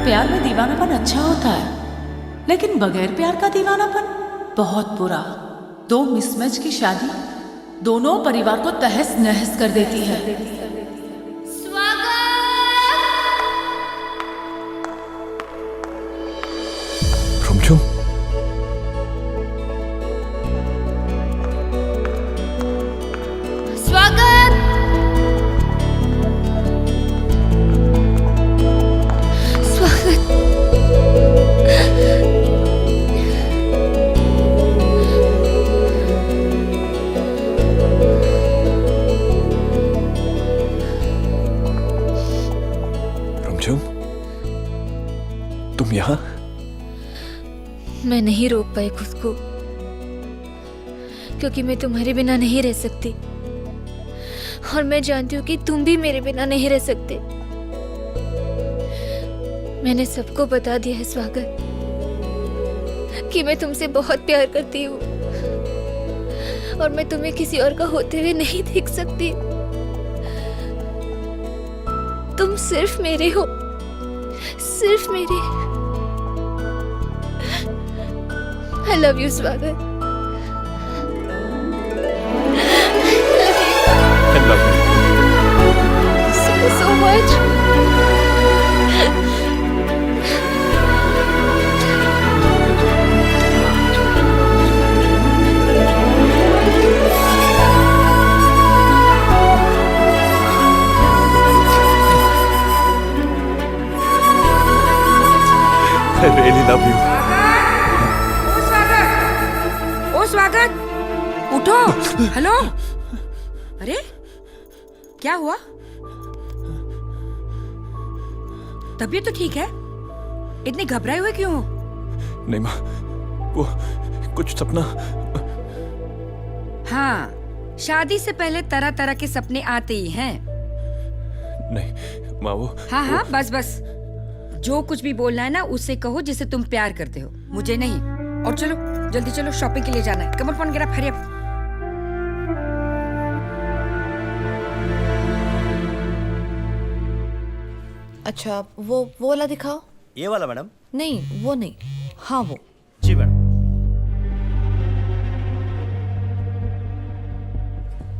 प्यार में दीवानापन अच्छा होता है, लेकिन बगैर प्यार का दीवानापन बहुत बुरा। दो मिसमैच की शादी दोनों परिवार को तहस नहस कर देती है। रुमझुम, स्वागत। रुमझुम, तुम यहाँ? मैं नहीं रोक पाई खुद को, क्योंकि मैं तुम्हारे बिना नहीं रह सकती, और मैं जानती हूँ कि तुम भी मेरे बिना नहीं रह सकते। मैंने सबको बता दिया है स्वागत कि मैं तुमसे बहुत प्यार करती हूँ, और मैं तुम्हें किसी और का होते हुए नहीं देख सकती। तुम सिर्फ मेरे हो, सिर्फ मेरे। I love you, स्वागत। I love you. So much. I really love you. ओ स्वागत, उठो। हेलो, अरे क्या हुआ? तबीयत तो ठीक है? इतने घबराए हुए क्यों हो? नहीं माँ, वो कुछ सपना। हाँ, शादी से पहले तरह तरह के सपने आते ही हैं। नहीं माँ, वो हाँ हाँ, बस बस, जो कुछ भी बोलना है ना उससे कहो जिसे तुम प्यार करते हो, मुझे नहीं। और चलो जल्दी चलो, शॉपिंग के लिए जाना है। Come on, get up, hurry up. अच्छा, वो वाला दिखाओ। ये वाला मैडम? नहीं, वो नहीं। हाँ, वो। जी मैडम।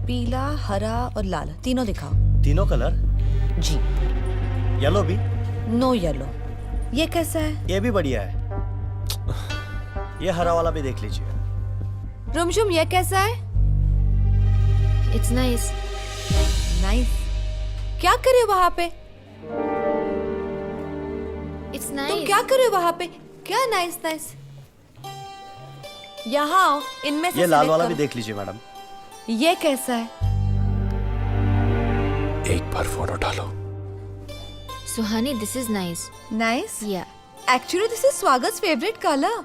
पीला, हरा और लाल तीनों दिखाओ। तीनों कलर? जी। येलो भी? No yellow. ये कैसा है? ये भी बढ़िया है। ये हरा वाला भी देख लीजिए। रुमझुम, ये कैसा है? It's nice. नाइस। क्या कर रहे हो वहाँ पे? It's nice. तुम क्या कर रहे हो वहाँ पे? क्या नाइस नाइस? यहाँ आओ, इनमें से ये लाल select वाला करो। भी देख लीजिए मैडम। ये कैसा है? एक बार फोन उठा लो। Suhani, this is nice. Nice? Yeah. Actually, this is स्वागत's favorite color.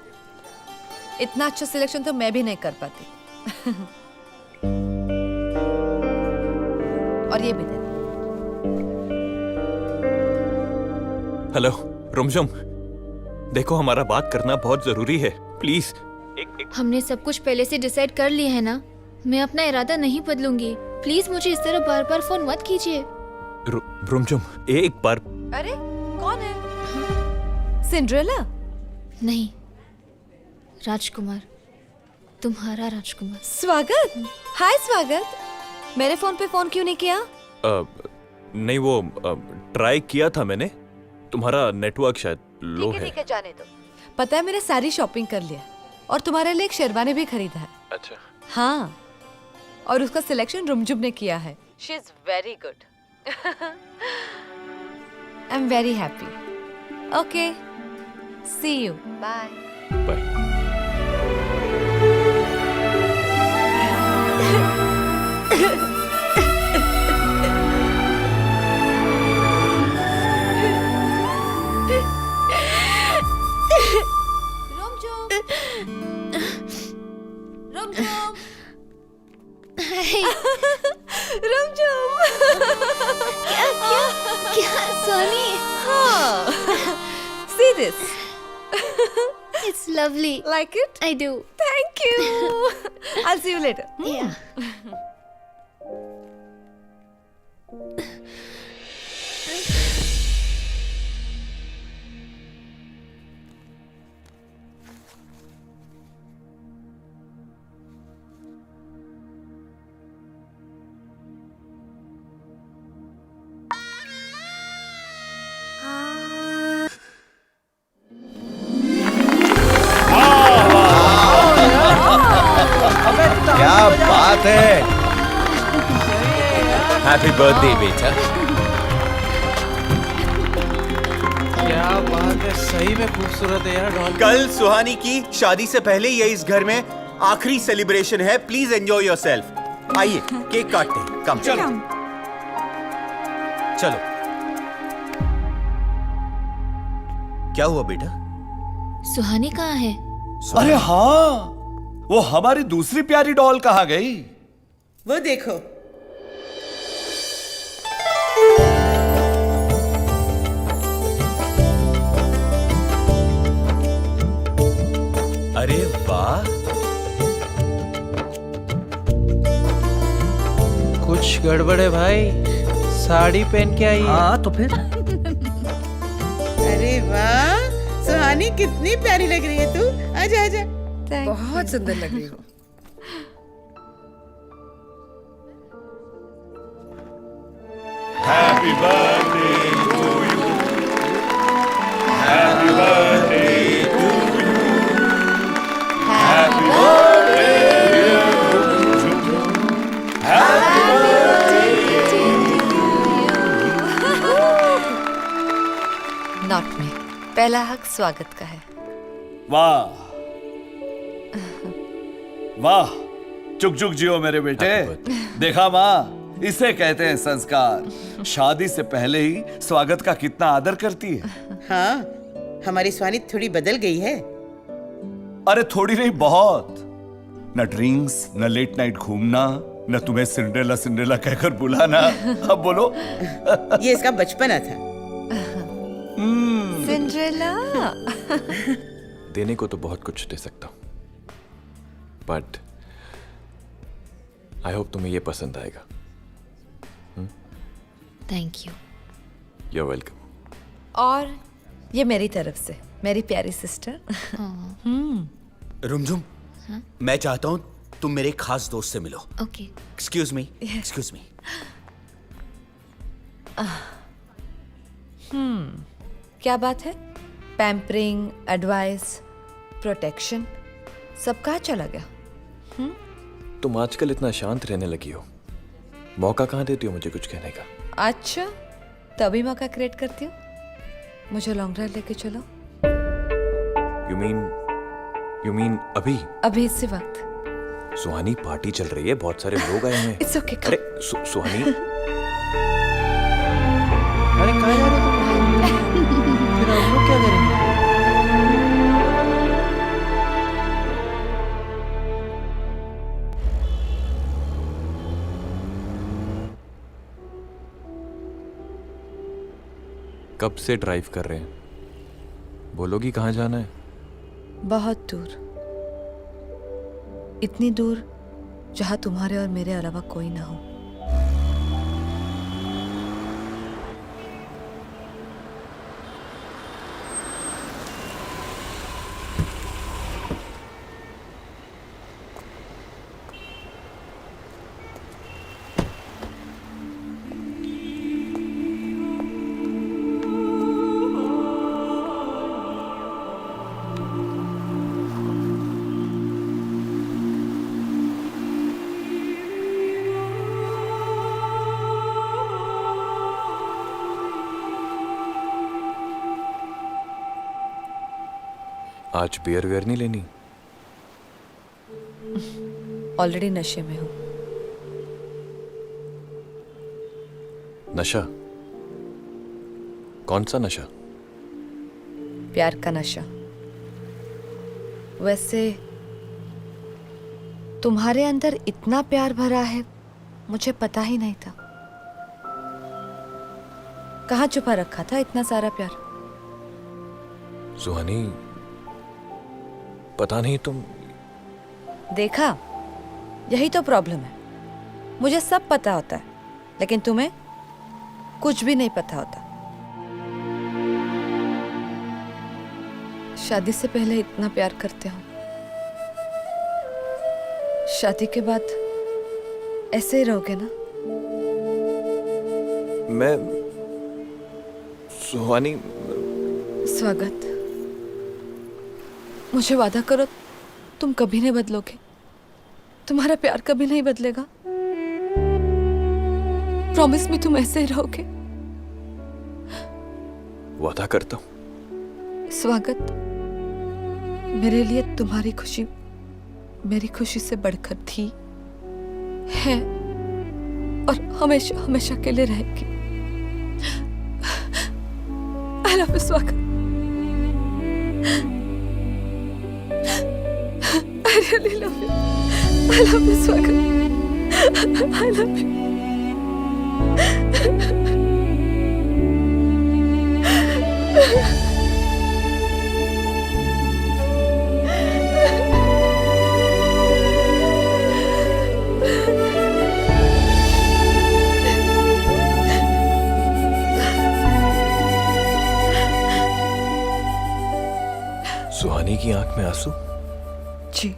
इतना अच्छा सिलेक्शन तो मैं भी नहीं कर पाती। और ये भी दे। हेलो रुमझुम, देखो हमारा बात करना बहुत जरूरी है, प्लीज। हमने सब कुछ पहले से डिसाइड कर लिया है ना। मैं अपना इरादा नहीं बदलूंगी। प्लीज मुझे इस तरह बार बार फोन मत कीजिए। रुमझुम, एक बार। अरे कौन है? सिंड्रेला? नहीं, राजकुमार, तुम्हारा राजकुमार। स्वागत। हाय स्वागत, मेरे फोन पे फोन क्यों नहीं किया? नहीं, वो ट्राई किया था मैंने, तुम्हारा नेटवर्क शायद लो है। ठीक है, जाने दो। पता है, मैंने सारी शॉपिंग कर लिया और तुम्हारे लिए एक शेरवानी भी खरीदा है। अच्छा। हाँ, और उसका सिलेक्शन रुमझुम ने किया है। She is very good. I am very happy. Okay, see you. Bye. क्या सोनी? हाँ, see this. It's lovely. Like it? I do. Thank you. I'll see you later. Yeah. क्या बात है। हैप्पी बर्थडे बेटा। क्या बात है, सही में खूबसूरत है यार डॉल। कल सुहानी की शादी से पहले ये इस घर में आखिरी सेलिब्रेशन है। Please enjoy yourself. आइए केक काटते हैं। कम चलो चलो। क्या हुआ बेटा? सुहानी कहाँ है? अरे हाँ, वो हमारी दूसरी प्यारी डॉल कहाँ गई? वो देखो। अरे वाह, कुछ गड़बड़ है भाई, साड़ी पहन के आई है। हाँ तो फिर अरे वाह, सुहानी कितनी प्यारी लग रही है तू। आजा आजा। बहुत सुंदर लग रही हो। Happy birthday to you. Happy birthday to you. Happy birthday dear Rum. Happy birthday to you. Not me. पहला हक स्वागत का है। वाह वाह, चुक चुक जियो मेरे बेटे। देखा माँ, इसे कहते हैं संस्कार। शादी से पहले ही स्वागत का कितना आदर करती है। हाँ, हमारी स्वानी थोड़ी बदल गई है। अरे थोड़ी नहीं, बहुत। न ड्रिंक्स, न लेट नाइट घूमना, न तुम्हें सिंड्रेला सिंड्रेला कहकर बुलाना। अब बोलो। ये इसका बचपना था। सिंड्रेला। देने को तो बहुत कुछ दे सकता हूँ, बट आई होप तुम्हें ये पसंद आएगा। Thank you. You're welcome. और ये मेरी तरफ से, मेरी प्यारी सिस्टर। रुमझुम, मैं चाहता हूँ तुम मेरे खास दोस्त से मिलो। Okay. Excuse me, excuse me. क्या बात है? पैम्परिंग, एडवाइस, प्रोटेक्शन, सब कहाँ चला गया? तुम आजकल इतना शांत रहने लगी हो, मौका कहाँ देती हो मुझे कुछ कहने का? अच्छा, तभी मौका क्रिएट करती हूँ। मुझे लॉन्ग ड्राइव लेके चलो। You mean अभी? अभी इसी वक्त। सुहानी, पार्टी चल रही है, बहुत सारे लोग आए हैं। It's okay, अरे सुहानी। अरे कहाँ जा रहे हो तुम? फिर हम लोग क्या करेंगे? कब से ड्राइव कर रहे हैं? बोलोगी कहाँ जाना है? बहुत दूर, इतनी दूर जहाँ तुम्हारे और मेरे अलावा कोई ना हो। आज बियर वेयर नहीं लेनी? ऑलरेडी नशे में हूँ। नशा? कौन सा नशा? प्यार का नशा। वैसे तुम्हारे अंदर इतना प्यार भरा है, मुझे पता ही नहीं था। कहाँ छुपा रखा था इतना सारा प्यार? सुहानी, पता नहीं तुम। देखा, यही तो प्रॉब्लम है। मुझे सब पता होता है, लेकिन तुम्हें कुछ भी नहीं पता होता। शादी से पहले इतना प्यार करते हो, शादी के बाद ऐसे ही रहोगे ना? मैं सुहानी। स्वागत। मुझे वादा करो, तुम कभी नहीं बदलोगे। तुम्हारा प्यार कभी नहीं बदलेगा। प्रॉमिस में तुम ऐसे ही रहोगे। वादा करता हूं। स्वागत, मेरे लिए तुम्हारी खुशी मेरी खुशी से बढ़कर थी, है और हमेशा हमेशा के लिए रहेगी। I love you, स्वागत। I really love you. I love you, स्वागत। I love you. सुहानी की आंख में आंसू? जी,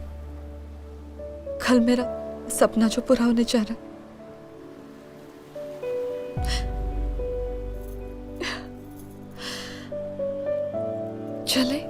कल मेरा सपना जो पूरा होने जा रहा है। चले?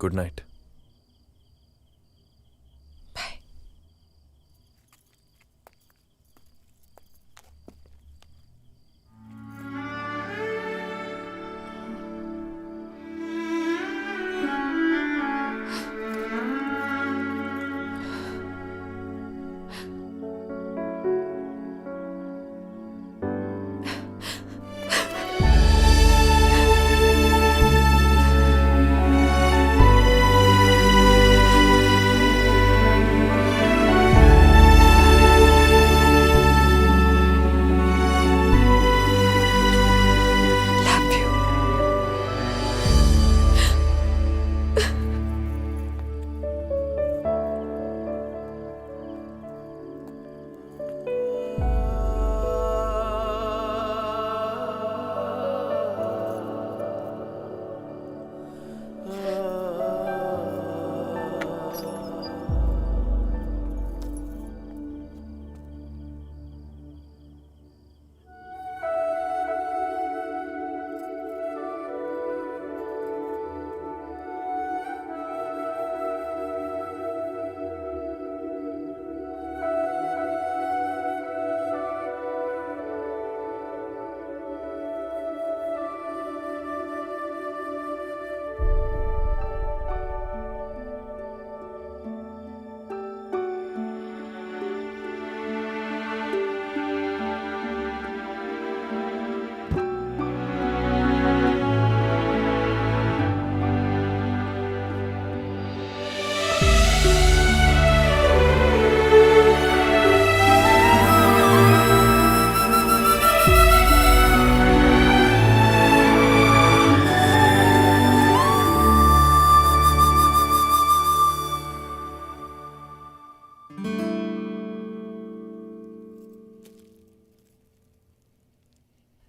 Good night.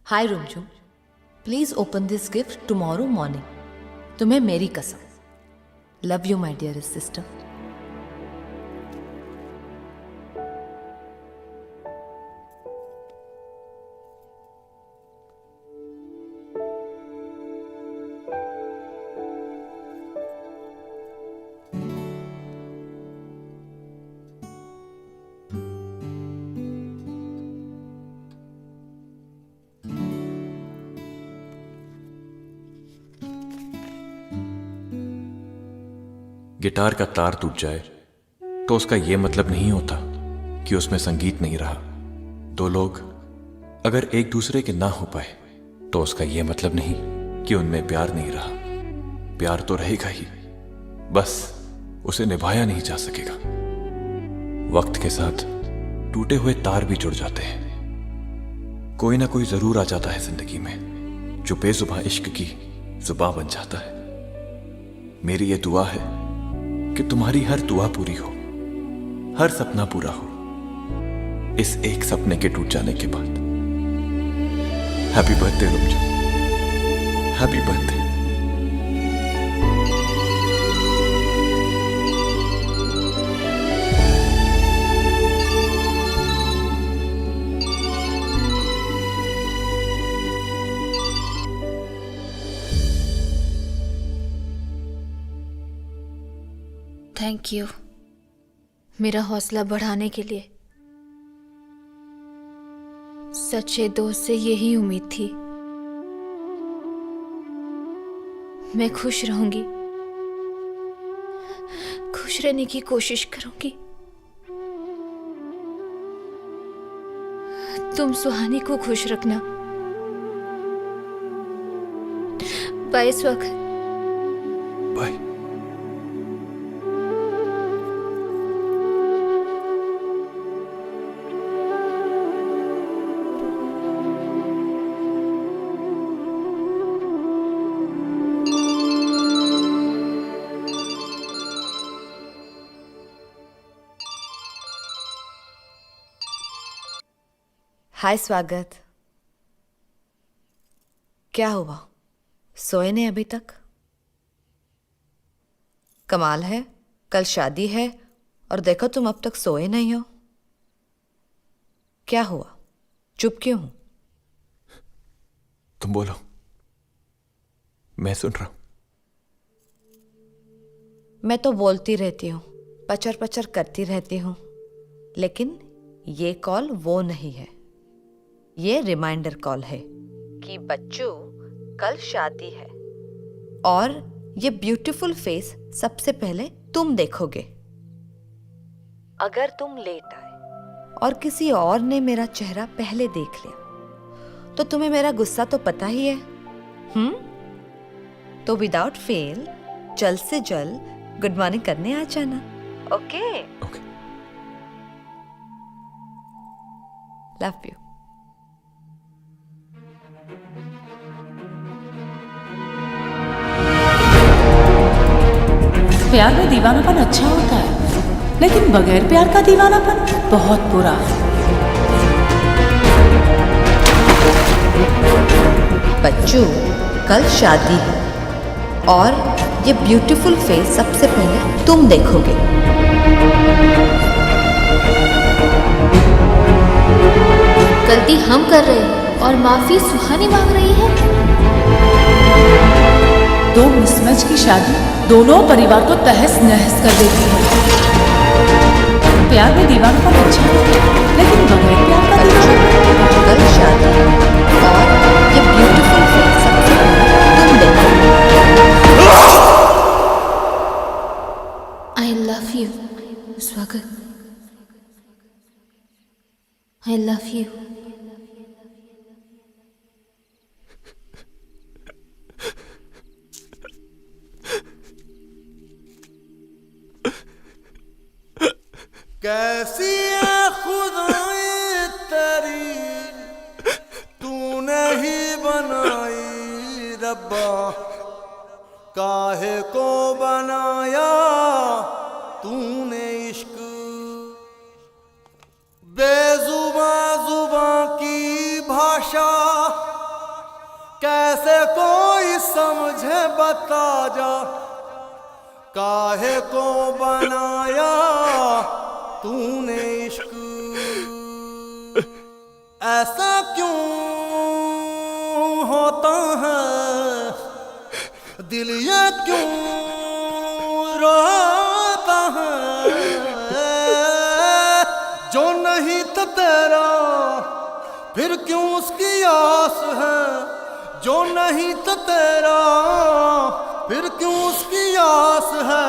Hi Rumjhum, please open this gift tomorrow morning. तुम्हें मेरी कसम, love you my dear sister. Guitar का तार टूट जाए तो उसका यह मतलब नहीं होता कि उसमें संगीत नहीं रहा। दो लोग अगर एक दूसरे के ना हो पाए तो उसका यह मतलब नहीं कि उनमें प्यार नहीं रहा। प्यार तो रहेगा ही, बस उसे निभाया नहीं जा सकेगा। वक्त के साथ टूटे हुए तार भी जुड़ जाते हैं। कोई ना कोई जरूर आ जाता है जिंदगी में जो बेजुबां इश्क की जुबां बन जाता है। मेरी ये दुआ है कि तुम्हारी हर दुआ पूरी हो, हर सपना पूरा हो इस एक सपने के टूट जाने के बाद। Happy birthday Rumjha, happy birthday. Thank you मेरा हौसला बढ़ाने के लिए। सच्चे दोस्त से यही उम्मीद थी। मैं खुश रहूंगी, खुश रहने की कोशिश करूंगी। तुम सुहानी को खुश रखना। बाय स्वागत। बाय। हाय स्वागत। क्या हुआ, सोए नहीं अभी तक? कमाल है, कल शादी है और देखो तुम अब तक सोए नहीं हो। क्या हुआ, चुप क्यों हो? तुम बोलो, मैं सुन रहा हूं। मैं तो बोलती रहती हूँ, पचर पचर करती रहती हूँ, लेकिन ये कॉल वो नहीं है। ये रिमाइंडर कॉल है कि बच्चू कल शादी है और ये ब्यूटीफुल फेस सबसे पहले तुम देखोगे। अगर तुम लेट आए और किसी और ने मेरा चेहरा पहले देख लिया तो तुम्हें मेरा गुस्सा तो पता ही है। तो विदाउट फेल जल्द से जल्द गुड मॉर्निंग करने आ जाना। ओके? Love you. प्यार में दीवानापन अच्छा होता है, लेकिन बगैर प्यार का दीवानापन बहुत बुरा। बच्चू कल शादी है और ये ब्यूटीफुल फेस सबसे पहले तुम देखोगे। गलती हम कर रहे हैं और माफी सुहानी मांग रही है। दो मिसमैच की शादी दोनों परिवार को तहस नहस कर देती है। प्यार में दीवानापन अच्छा है, लेकिन बगैर प्यार का दीवानापन। कल शादी और ये ब्यूटीफुल फेस सबसे पहले तुम देखोगे। आई लव यू स्वागत। I love you. कैसी है खुदाई तेरी तूने ही बनाई रब्बा, काहे को बनाया तूने इश्क। बेजुबां जुबां की भाषा कैसे कोई समझे बता जा, काहे को बनाया तूने इश्क, ऐसा क्यों होता है दिल, ये क्यों रोता है, जो नहीं था तेरा फिर क्यों उसकी आस है, जो नहीं था तेरा फिर क्यों उसकी आस है।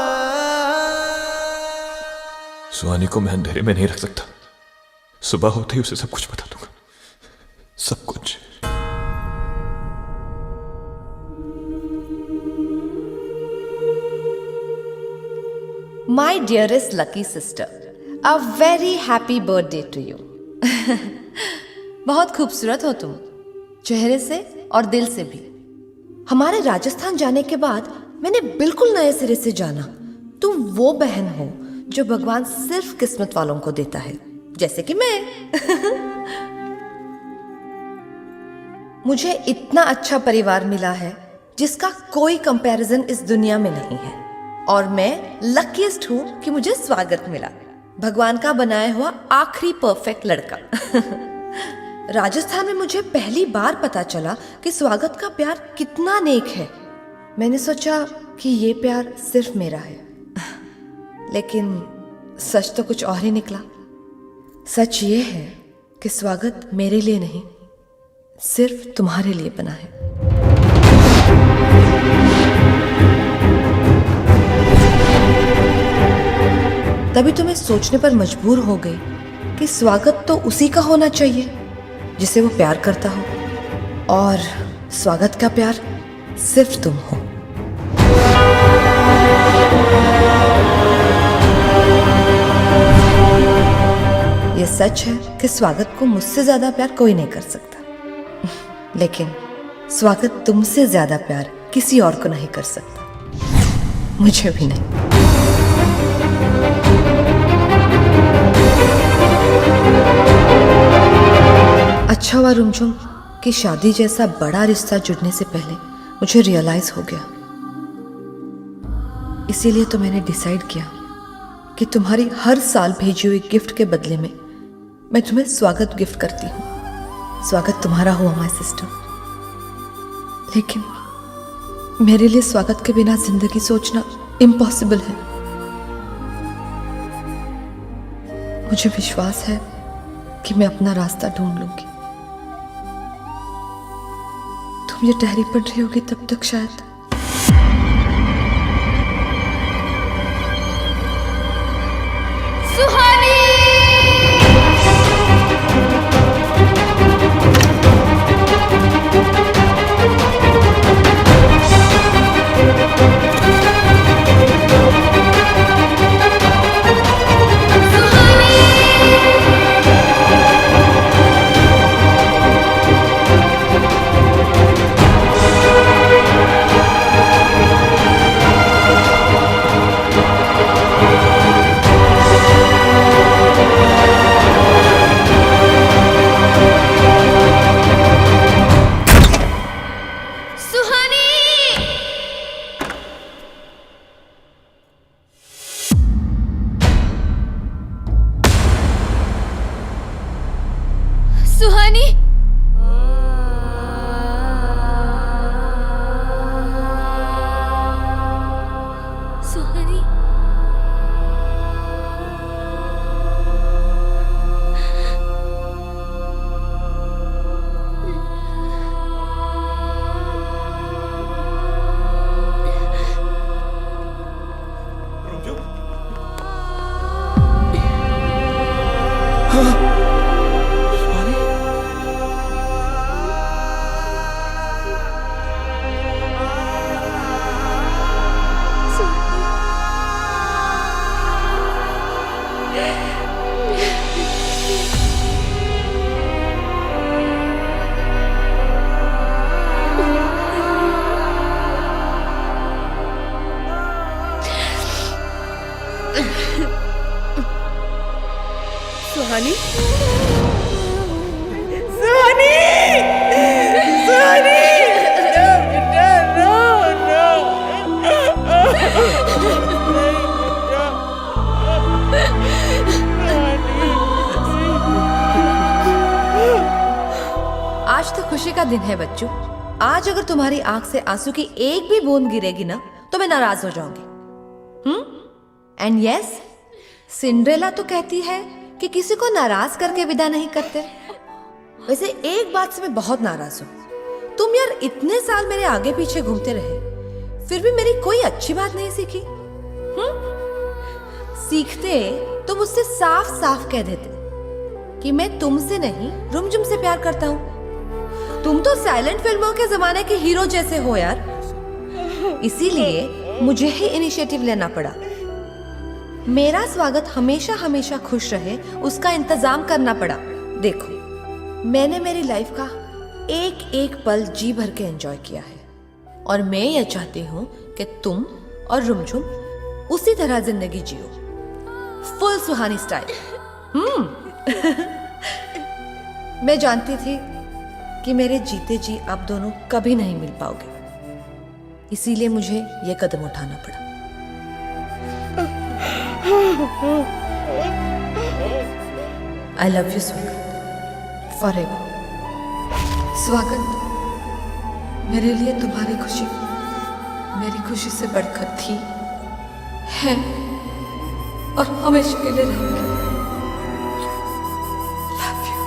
सुहानी को मैं अंधेरे में नहीं रख सकता। सुबह होते ही उसे सब कुछ बता दूंगा, सब कुछ। My dearest lucky sister, a very happy birthday to you. बहुत खूबसूरत हो तुम, चेहरे से और दिल से भी। हमारे राजस्थान जाने के बाद मैंने बिल्कुल नए सिरे से जाना तुम वो बहन हो जो भगवान सिर्फ किस्मत वालों को देता है, जैसे कि मैं। मुझे इतना अच्छा परिवार मिला है जिसका कोई कंपैरिजन इस दुनिया में नहीं है, और मैं लकीस्ट हूं कि मुझे स्वागत मिला, भगवान का बनाया हुआ आखिरी परफेक्ट लड़का। राजस्थान में मुझे पहली बार पता चला कि स्वागत का प्यार कितना नेक है। मैंने सोचा कि ये प्यार सिर्फ मेरा है, लेकिन सच तो कुछ और ही निकला। सच ये है कि स्वागत मेरे लिए नहीं, सिर्फ तुम्हारे लिए बना है। तभी तो मैं सोचने पर मजबूर हो गई कि स्वागत तो उसी का होना चाहिए जिसे वो प्यार करता हो, और स्वागत का प्यार सिर्फ तुम हो। ये सच है कि स्वागत को मुझसे ज्यादा प्यार कोई नहीं कर सकता, लेकिन स्वागत तुमसे ज्यादा प्यार किसी और को नहीं कर सकता, मुझे भी नहीं। अच्छा हुआ रुमझुम कि शादी जैसा बड़ा रिश्ता जुड़ने से पहले मुझे रियलाइज हो गया। इसीलिए तो मैंने डिसाइड किया कि तुम्हारी हर साल भेजी हुई गिफ्ट के बदले में मैं तुम्हें स्वागत गिफ्ट करती हूँ। स्वागत तुम्हारा हुआ माय सिस्टर, लेकिन मेरे लिए स्वागत के बिना जिंदगी सोचना इम्पॉसिबल है। मुझे विश्वास है कि मैं अपना रास्ता ढूंढ लूंगी। तुम ये ठहरी पड़ रही होगी तब तक शायद। सुहानी, सुहानी, सुहानी, सुहानी, सुहानी, no, no, no, no. खुशी का दिन है बच्चों। आज अगर तुम्हारी आंख से आंसू की एक भी बूंद गिरेगी ना तो मैं नाराज हो जाऊंगी। एंड यस, सिंड्रेला तो कहती है कि किसी को नाराज करके विदा नहीं करते। वैसे एक बात से मैं बहुत नाराज हूँ। तुम यार इतने साल मेरे आगे पीछे घूमते रहे, फिर भी मेरी कोई अच्छी बात नहीं सीखी। सीखते तो मुझसे साफ साफ कह देते कि मैं तुमसे नहीं रुमझुम से प्यार करता हूँ। तुम तो साइलेंट फिल्मों के जमाने के हीरो जैसे हो यार, इसीलिए मुझे ही इनिशिएटिव लेना पड़ा। मेरा स्वागत हमेशा हमेशा खुश रहे उसका इंतजाम करना पड़ा। देखो, मैंने मेरी लाइफ का एक एक पल जी भर के एंजॉय किया है, और मैं यह चाहती हूँ कि तुम और रुमझुम उसी तरह जिंदगी जियो, फुल सुहानी स्टाइल। मैं जानती थी कि मेरे जीते जी आप दोनों कभी नहीं मिल पाओगे, इसीलिए मुझे यह कदम उठाना पड़ा। I love you, स्वागत, forever। स्वागत, मेरे लिए तुम्हारी खुशी मेरी खुशी से बढ़कर थी, है और हमेशा के लिए रहेगी। Love you।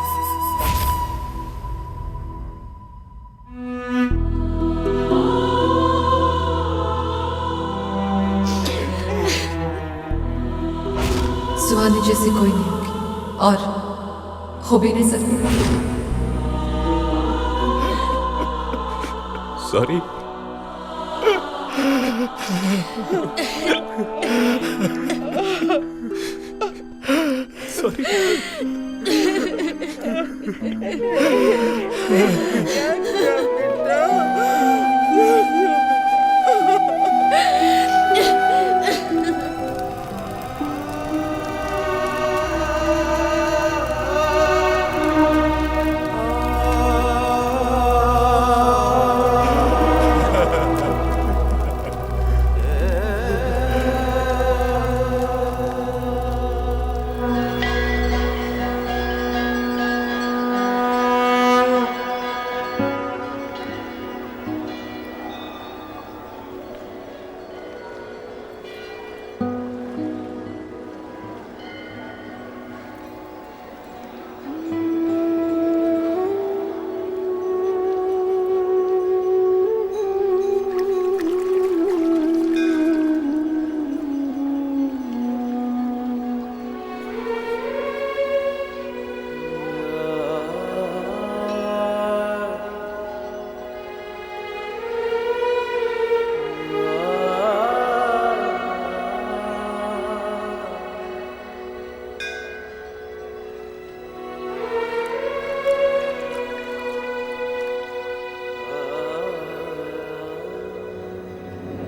सुहानी जैसी कोई नहीं होगी और हो भी नहीं सकती। सॉरी। सॉरी।